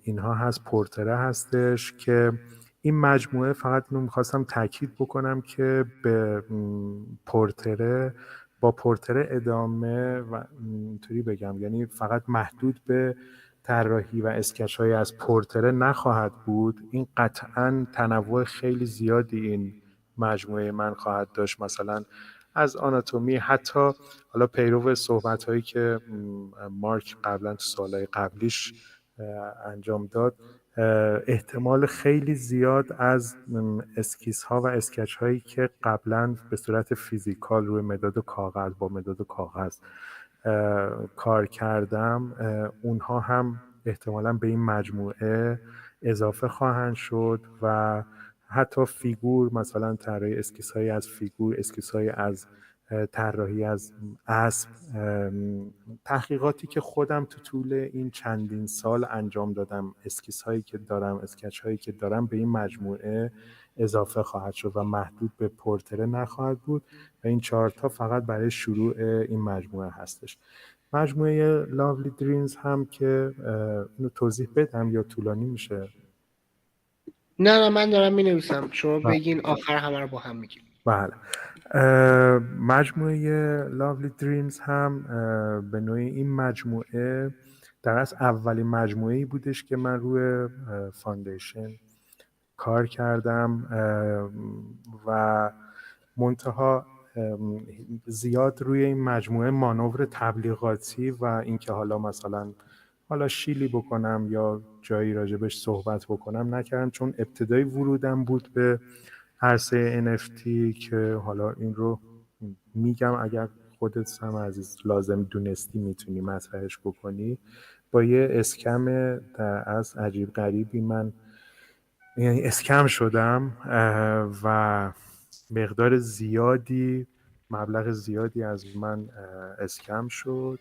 اینها هست، پورتره هستش که این مجموعه فقط اینو میخواستم تاکید بکنم که به پورتره با پورتره ادامه و اینطوری بگم، یعنی فقط محدود به طراحی و اسکچ های از پورتره نخواهد بود. این قطعاً تنوع خیلی زیادی این مجموعه من خواهد داشت، مثلا از آناتومی، حتی حالا پیرو صحبت هایی که مارک قبلا تو سالهای قبلیش انجام داد، احتمال خیلی زیاد از اسکیس ها و اسکچ هایی که قبلا به صورت فیزیکال روی مداد کاغذ با مداد کاغذ کار کردم، اونها هم احتمالاً به این مجموعه اضافه خواهند شد و حتی فیگور، مثلا طراحی اسکیس های از فیگور، اسکیس های از طراحی از اسب، تحقیقاتی که خودم تو طول این چندین سال انجام دادم، اسکیس هایی که دارم، اسکچ هایی که دارم به این مجموعه اضافه خواهد شد و محدود به پورتره نخواهد بود و این 4 تا فقط برای شروع این مجموعه هستش. مجموعه لاولی دریمز هم که اینو توضیح بدم یا طولانی میشه؟ نه من دارم می نویسم، شما بگین آخر همه رو با هم میگیم. بله. مجموعه لاولی دریمز هم به نوعی این مجموعه در اصل اولین مجموعه‌ای بودش که من روی فاندیشن کار کردم و منتها زیاد روی این مجموعه مانور تبلیغاتی و اینکه حالا مثلا شیلی بکنم یا جایی راجبش صحبت بکنم نکردم، چون ابتدای ورودم بود به عرصه NFT که حالا این رو میگم اگر خودت هم عزیز لازم دونستی میتونی مطرحش بکنی. با یه اسکم از عجیب غریبی من یعنی اسکم شدم و مقدار زیادی، مبلغ زیادی از من اسکم شد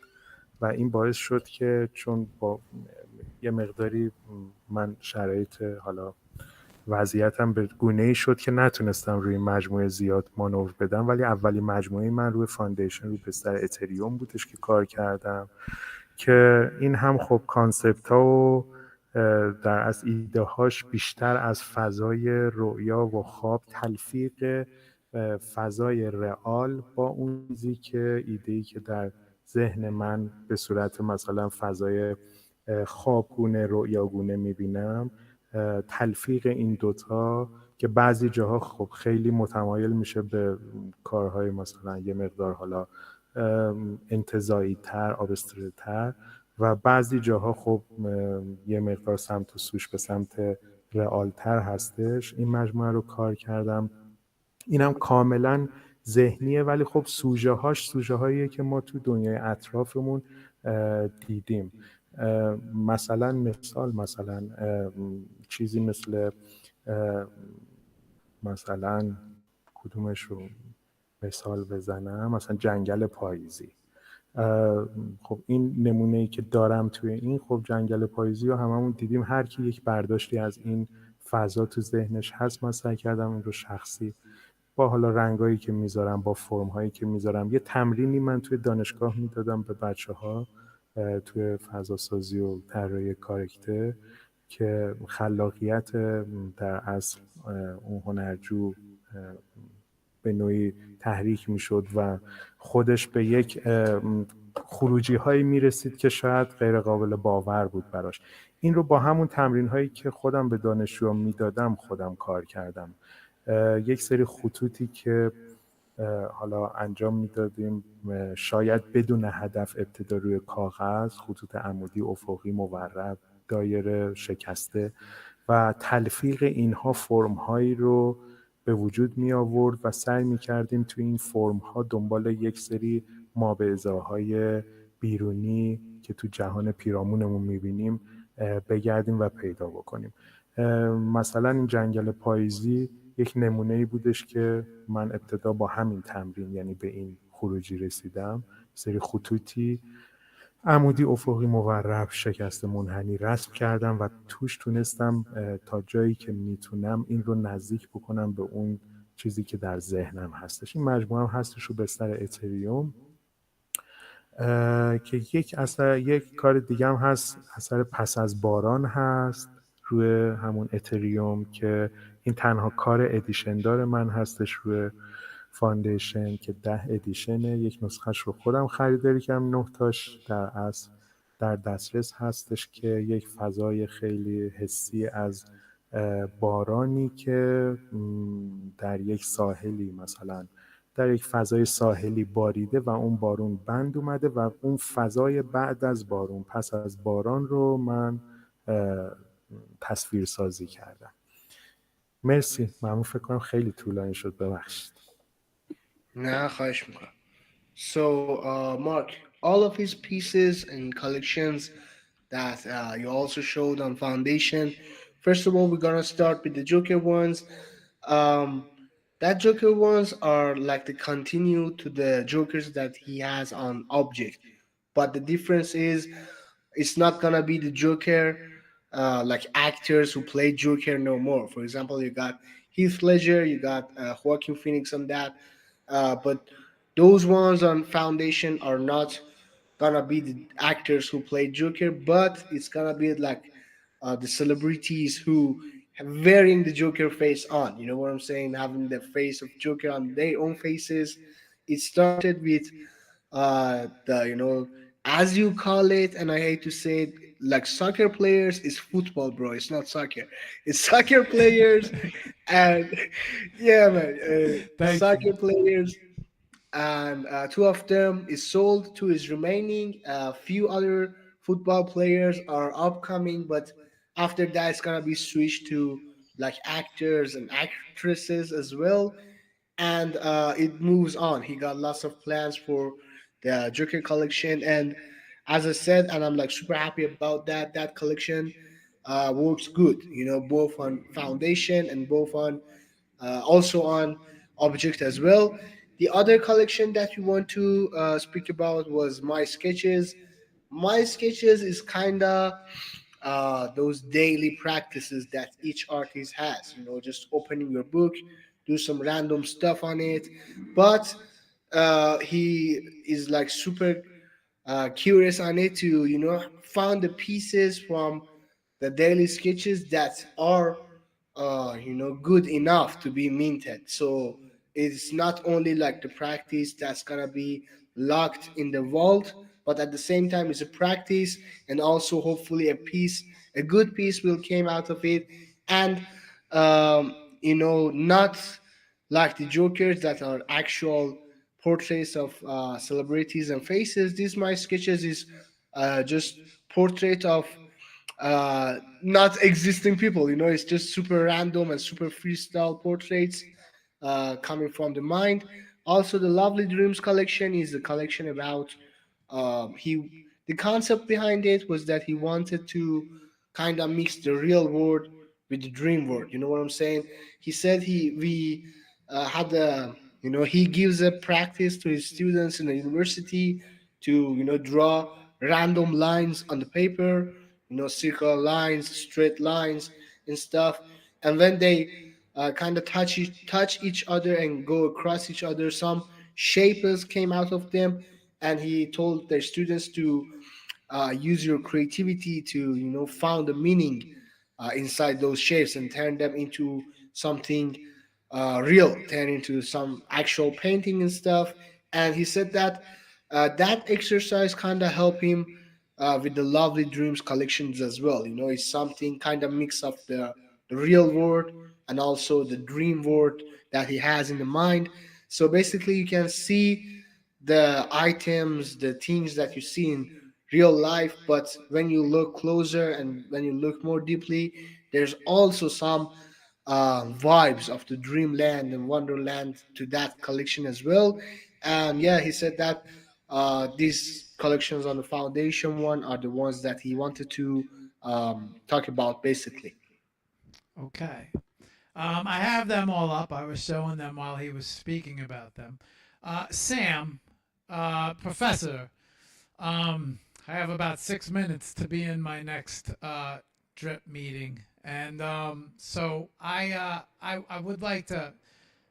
و این باعث شد که چون با یه مقداری من شرایط حالا وضعیتم به گونه‌ای شد که نتونستم روی مجموعه زیاد مانور بدم، ولی اولین مجموعه من روی فاندیشن روی بستر اتریوم بودش که کار کردم که این هم خب کانسپت ها و در از ایده هاش بیشتر از فضای رؤیا و خواب تلفیق فضای رئال با اون چیزی که ایده‌ای که در ذهن من به صورت مثلا فضای خوابگونه رؤیاگونه میبینم، تلفیق این دوتا که بعضی جاها خب خیلی متمایل میشه به کارهای مثلا یه مقدار حالا انتزاعی تر آبسترکت تر و بعضی جاها خب یه مقدار سمت و سوش به سمت رئال تر هستش. این مجموعه رو کار کردم، اینم کاملا ذهنیه ولی خب سوژه هاییه که ما تو دنیای اطرافمون دیدیم. مثلا چیزی مثل مثلا کدومش رو مثال بزنم، مثلا جنگل پاییزی. خب این نمونه ای که دارم توی این، خب جنگل پاییزی رو هممون دیدیم، هر کی یک برداشتی از این فضا تو ذهنش هست. من سعی کردم این رو شخصی با حالا رنگایی که میذارم، با فرم‌هایی که میذارم، یه تمرینی من توی دانشگاه میدادم به بچه‌ها توی فضا سازی و طراحی کاراکتر که خلاقیت در اصل اون هنرجو به نوعی تحریک میشد و خودش به یک خروجی هایی میرسید که شاید غیر قابل باور بود براش. این رو با همون تمرین هایی که خودم به دانشجوها میدادم خودم کار کردم. یک سری خطوطی که حالا انجام میدادیم شاید بدون هدف ابتدا روی کاغذ، خطوط عمودی، افقی، مورب، دایره، شکسته و تلفیق اینها فرم‌هایی رو به وجود می آورد و سعی می کردیم توی این فرم‌ها دنبال یک سری مابعضاهای بیرونی که تو جهان پیرامونمون می بینیم بگردیم و پیدا بکنیم. مثلا این جنگل پاییزی یک نمونه‌ای بودش که من ابتدا با همین تمرین، یعنی به این خروجی رسیدم، سری خطوطی عمودی، افقی، مورب، شکسته، منحنی رسم کردم و توش تونستم تا جایی که میتونم این رو نزدیک بکنم به اون چیزی که در ذهنم هستش. این مجموعه هم هستش رو بستر اتریوم که یک کار دیگه هم هست، اثر پس از باران هست روی همون اتریوم که این تنها کار ادیشن دار من هستش روی فاندیشن که 10 ادیشنه. یک نسخهش رو خودم خریداری کردم، 9 تاش در اصل در دسترس هستش که یک فضای خیلی حسی از بارانی که در یک ساحلی، مثلا در یک فضای ساحلی باریده و اون بارون بند اومده و اون فضای بعد از بارون، پس از باران رو من تصویر سازی کردم. مرسی، من فکر کنم خیلی طولانی شد، ببخشید. نه خواهش میکنم. So, Mark, all of his pieces and collections that you also showed on Foundation. First of all, we're gonna start with the Joker ones. Um, that Joker ones are like the continue to the Jokers that he has on Object, but the difference is it's not gonna be the Joker like actors who play Joker no more. For example, you got Heath Ledger, you got Joaquin Phoenix on that, but those ones on Foundation are not gonna be the actors who play Joker, but it's gonna be like the celebrities who have wearing the Joker face on. You know what I'm saying? Having the face of Joker on their own faces. It started with the as you call it, and I hate to say it, like soccer players is football, bro. It's not soccer. It's soccer players, and yeah, man, Thank you. soccer players, and two of them is sold. Two is remaining. A few other football players are upcoming, but after that, it's gonna be switched to like actors and actresses as well, and it moves on. He got lots of plans for the Joker collection, and as I said, and I'm like super happy about that. That collection works good, both on Foundation and both on also on Object as well. The other collection that we want to speak about was My Sketches. My Sketches is kinda those daily practices that each artist has. Just opening your book, do some random stuff on it. But he is like super curious on it to found the pieces from the daily sketches that are good enough to be minted. So it's not only like the practice that's gonna be locked in the vault, but at the same time it's a practice, and also hopefully a good piece will came out of it. And not like the jokers that are actual portraits of celebrities and faces. These my sketches is just portrait of not existing people. It's just super random and super freestyle portraits coming from the mind. Also, the Lovely Dreams collection is a collection about he. The concept behind it was that he wanted to kind of mix the real world with the dream world. You know what I'm saying? He said had a he gives a practice to his students in the university to draw random lines on the paper, circular lines, straight lines, and stuff. And when they kind of touch each other and go across each other, some shapes came out of them. And he told their students to use your creativity to found the meaning inside those shapes and turn them into something real, turn into some actual painting and stuff. And he said that that exercise kind of helped him with the Lovely Dreams collections as well. It's something kind of mix of the real world and also the dream world that he has in the mind. So basically, you can see the items, the things that you see in real life, but when you look closer and when you look more deeply, there's also some vibes of the dreamland and wonderland to that collection as well. And yeah, he said that these collections on the foundation one are the ones that he wanted to talk about basically. Okay. I have them all up. I was showing them while he was speaking about them. Sam, Professor, I have about 6 minutes to be in my next drip meeting, and so I would like to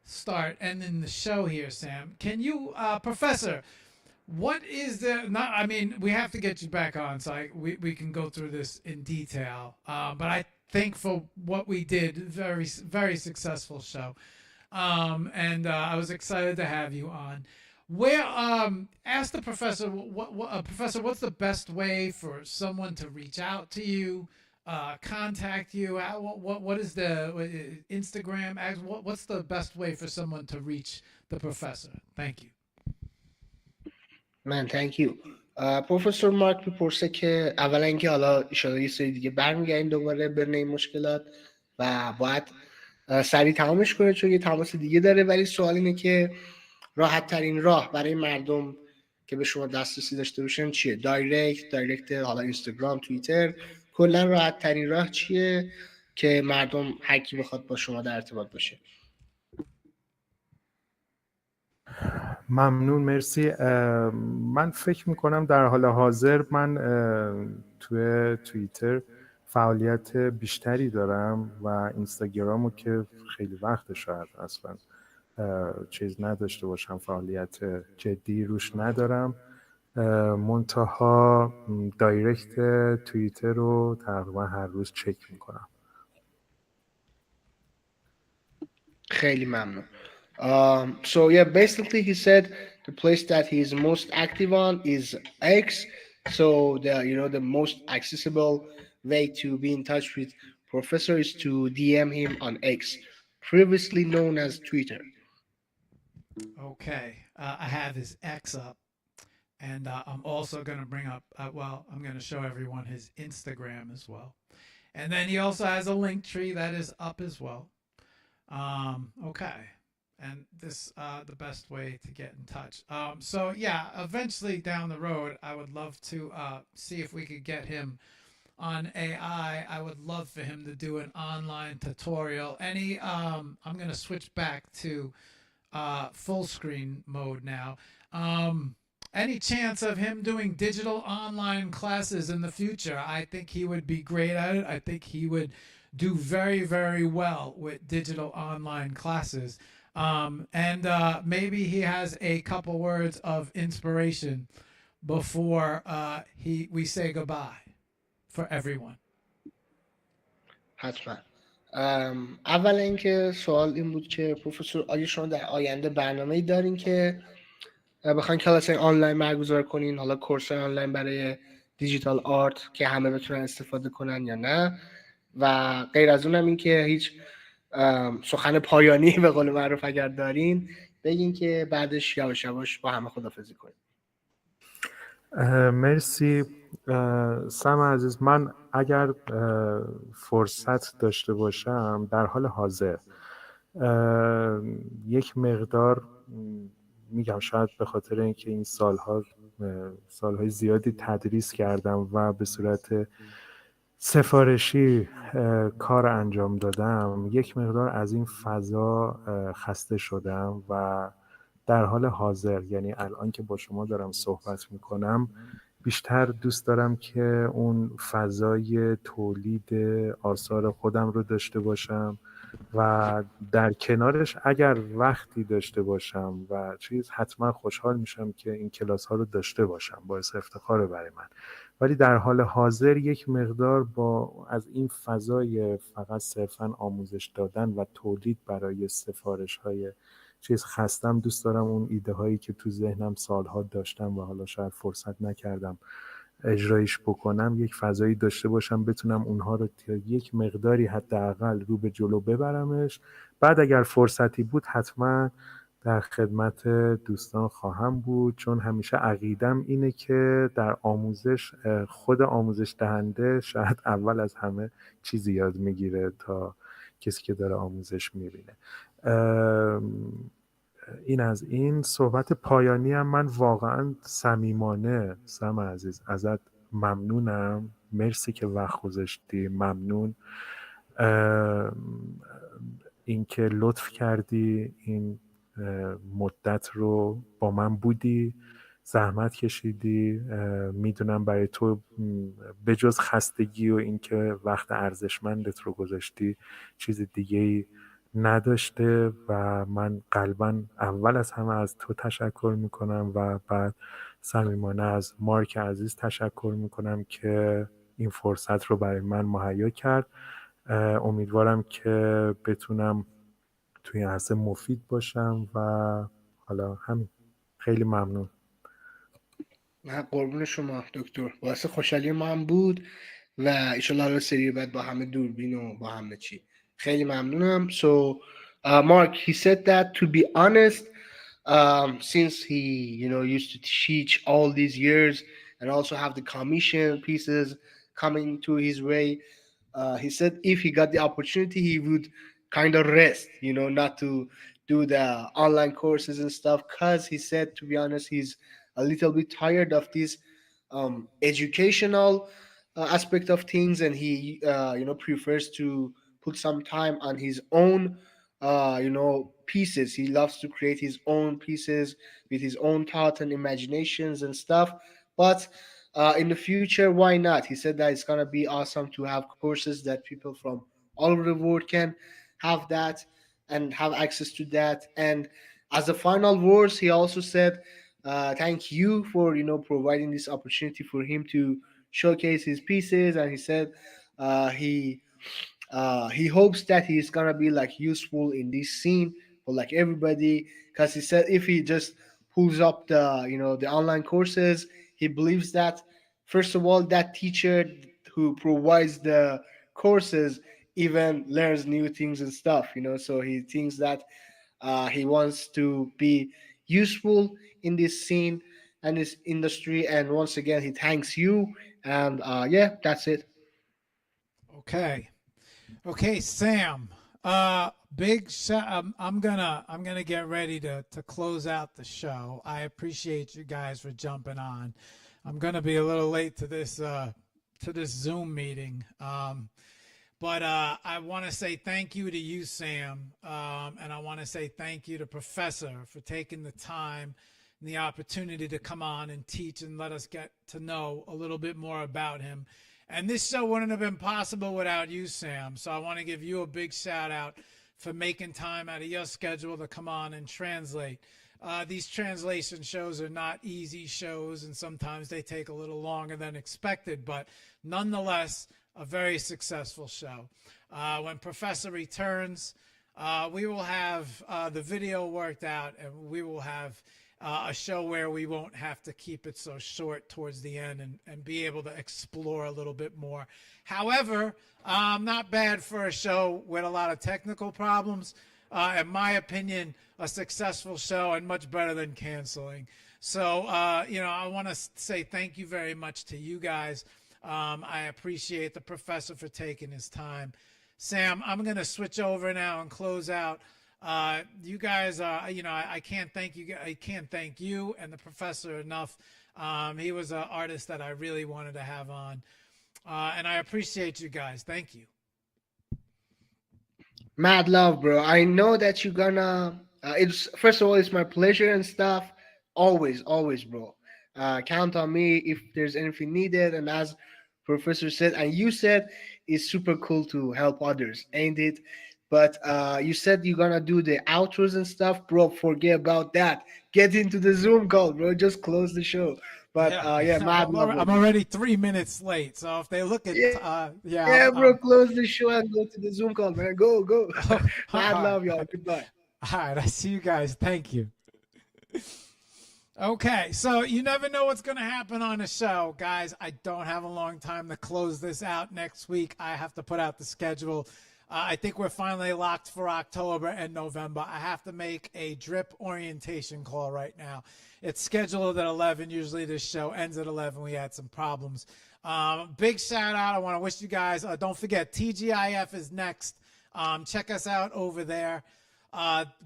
start ending the show here. Sam, can you, Professor? What is the not? I mean, we have to get you back on, so we can go through this in detail. But I think for what we did, very successful show, and I was excited to have you on. Where ask the professor what professor, what's the best way for someone to reach out to you, contact you? What is the Instagram? What's the best way for someone to reach the professor? Thank you. من thank you. پروفسور مارک میپرسه که اولا اینکه حالا ایشالا یه سری دیگه برمیگردیم دوباره برن این مشکلات و باید سریع تمامش کنه چون یه تماس دیگه داره، ولی سوال اینه که راحت ترین راه برای مردم که به شما دسترسی داشته باشن چیه؟ دایرکت حالا اینستاگرام، توییتر، کلا راحت ترین راه چیه که مردم هر کی بخواد با شما در ارتباط باشه؟ ممنون، مرسی. من فکر میکنم در حال حاضر من توی توییتر فعالیت بیشتری دارم و اینستاگرامو که خیلی وقت شاید اصلا چیز نداشته باشم، فعالیت جدی روش ندارم. منتها دایرکت توییتر رو تقریبا هر روز چک میکنم. خیلی ممنون. So yeah, basically he said the place that he is most active on is X. So the most accessible way to be in touch with Professor is to DM him on X, previously known as Twitter. Okay, I have his X up, and I'm also going to bring up. I'm going to show everyone his Instagram as well, and then he also has a link tree that is up as well. Okay. And this the best way to get in touch. So yeah, eventually down the road, I would love to see if we could get him on AI. I would love for him to do an online tutorial. I'm going to switch back to full screen mode now. any chance of him doing digital online classes in the future, I think he would be great at it. I think he would do very, very well with digital online classes. And maybe he has a couple words of inspiration before we say goodbye for everyone. حتما. اول اینکه سوال این بود که پروفسور آیا شما در آینده برنامه‌ای دارین که بخواین کلاس آنلاین برگزار کنین، حالا کورس آنلاین برای دیجیتال آرت که همه بتونن استفاده کنن یا نه؟ و غیر از اونم این که هیچ سخن پایانی به قول معروف اگر دارین بگین که بعدش یواش یواش با همه خدافظی کنیم. مرسی سم عزیز. من اگر فرصت داشته باشم در حال حاضر یک مقدار میگم، شاید به خاطر اینکه این سالهای زیادی تدریس کردم و به صورت سفارشی کار انجام دادم، یک مقدار از این فضا خسته شدم و در حال حاضر، یعنی الان که با شما دارم صحبت میکنم، بیشتر دوست دارم که اون فضای تولید آثار خودم رو داشته باشم و در کنارش اگر وقتی داشته باشم و حتما خوشحال میشم که این کلاس ها رو داشته باشم، باعث افتخاره برای من. ولی در حال حاضر یک مقدار از این فضای فقط صرفا آموزش دادن و تولید برای سفارش های خستم. دوست دارم اون ایده هایی که تو ذهنم سالها داشتم و حالا شاید فرصت نکردم اجرایش بکنم، یک فضایی داشته باشم بتونم اونها رو یک مقداری حداقل رو به جلو ببرمش. بعد اگر فرصتی بود حتما در خدمت دوستان خواهم بود، چون همیشه عقیدم اینه که در آموزش خود آموزش دهنده شاید اول از همه چیزی یاد میگیره تا کسی که داره آموزش میبینه. این از این صحبت پایانی هم من واقعا صمیمانه سم عزیز ازت ممنونم. مرسی که وقت گذاشتی. ممنون اینکه لطف کردی این مدت رو با من بودی، زحمت کشیدی. میدونم برای تو بجز خستگی و اینکه وقت ارزشمندت رو گذاشتی چیز دیگه‌ای نداشته و من قلباً اول از همه از تو تشکر میکنم و بعد صمیمانه از مارک عزیز تشکر میکنم که این فرصت رو برای من مهیا کرد. امیدوارم که بتونم توی این عرصه مفید باشم و حالا همین. خیلی ممنون. نه قربون شما دکتر، باعث خوشحالی ما هم بود و ایشالله حالا سری بعد با همه دوربین و با همه چی. خیلی ممنونم. So Mark, he said that to be honest, since he used to teach all these years and also have the commission pieces coming to his way, he said if he got the opportunity he would kind of rest, not to do the online courses and stuff, because he said, to be honest, he's a little bit tired of this educational aspect of things, and he prefers to put some time on his own pieces. He loves to create his own pieces with his own thought and imaginations and stuff. But in the future, why not? He said that it's gonna be awesome to have courses that people from all over the world can have that and have access to that. And as the final words, he also said, thank you for providing this opportunity for him to showcase his pieces. And he said he hopes that he's gonna be like useful in this scene for like everybody, because he said if he just pulls up the online courses, he believes that first of all that teacher who provides the courses even learns new things and stuff, so he thinks that he wants to be useful in this scene and this industry. And once again he thanks you, and yeah, that's it. Okay, Sam. Big shout. I'm gonna get ready to close out the show. I appreciate you guys for jumping on. I'm gonna be a little late to this Zoom meeting. But I want to say thank you to you, Sam, and I want to say thank you to Professor for taking the time and the opportunity to come on and teach and let us get to know a little bit more about him. And this show wouldn't have been possible without you, Sam. So I want to give you a big shout out for making time out of your schedule to come on and translate. These translation shows are not easy shows, and sometimes they take a little longer than expected, but nonetheless, a very successful show. When Professor returns, we will have the video worked out, and we will have a show where we won't have to keep it so short towards the end and be able to explore a little bit more. However, not bad for a show with a lot of technical problems. In my opinion, a successful show and much better than canceling. So, I want to say thank you very much to you guys. I appreciate the professor for taking his time. Sam, I'm going to switch over now and close out. You guys, I can't thank you. I can't thank you and the professor enough. He was an artist that I really wanted to have on, and I appreciate you guys. Thank you. Mad love, bro. I know that you're gonna. It's first of all, it's my pleasure and stuff. Always, always, bro. Count on me if there's anything needed. And as Professor said, and you said, it's super cool to help others, ain't it? But you said you're gonna do the outros and stuff, bro. Forget about that. Get into the Zoom call, bro. Just close the show. But mad love. I'm already 3 minutes late, so if they look at bro, close the show and go to the Zoom call, man. Go. Mad love, y'all. Goodbye. All right, I see you guys. Thank you. Okay, so you never know what's going to happen on a show. Guys, I don't have a long time to close this out next week. I have to put out the schedule. I think we're finally locked for October and November. I have to make a drip orientation call right now. It's scheduled at 11. Usually this show ends at 11. We had some problems. Big shout out. I want to wish you guys, don't forget, TGIF is next. Check us out over there.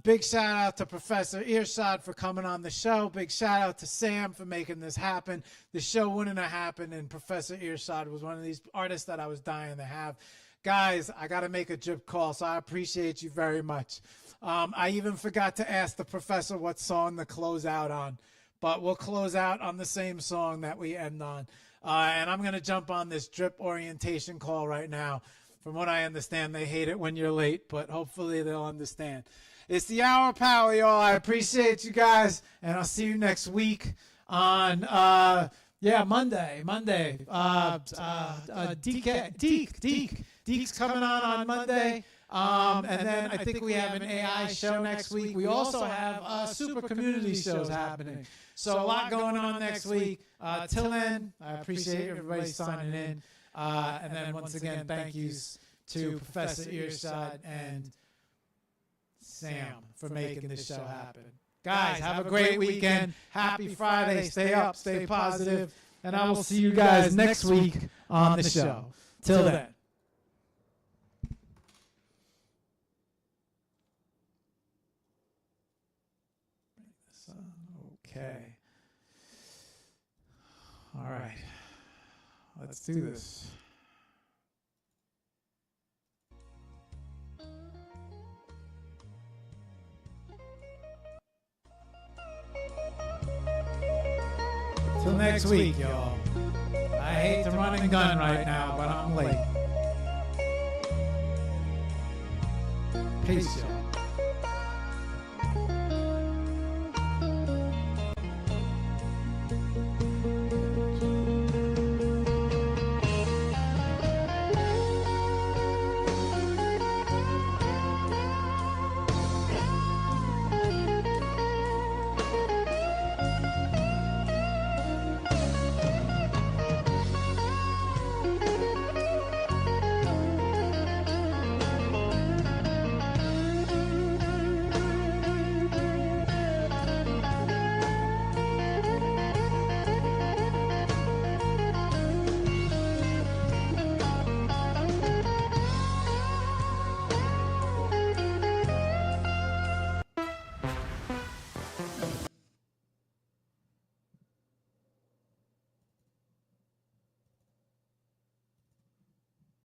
Big shout out to Professor Ershad for coming on the show. Big shout out to Sam for making this happen. The show wouldn't have happened, and Professor Ershad was one of these artists that I was dying to have. Guys, I got to make a drip call, so I appreciate you very much. I even forgot to ask the professor what song to close out on, but we'll close out on the same song that we end on. And I'm going to jump on this drip orientation call right now. From what I understand, they hate it when you're late, but hopefully they'll understand. It's the Hour of Power, y'all. I appreciate you guys, and I'll see you next week on Monday. Deke's coming on Monday. And then I think we have an AI show next week. We also have super community shows happening. So a lot going on next week. Till then, I appreciate everybody signing in. And then once again, thank yous to Professor Ershad and Sam for making this show happen. Guys, have a great weekend. Happy Friday. Stay up, stay positive. And I will see you guys next week on the show. Till then. Okay. All right. Let's do this. Till next week, y'all. I hate to run and gun right now, but I'm late. Peace, y'all.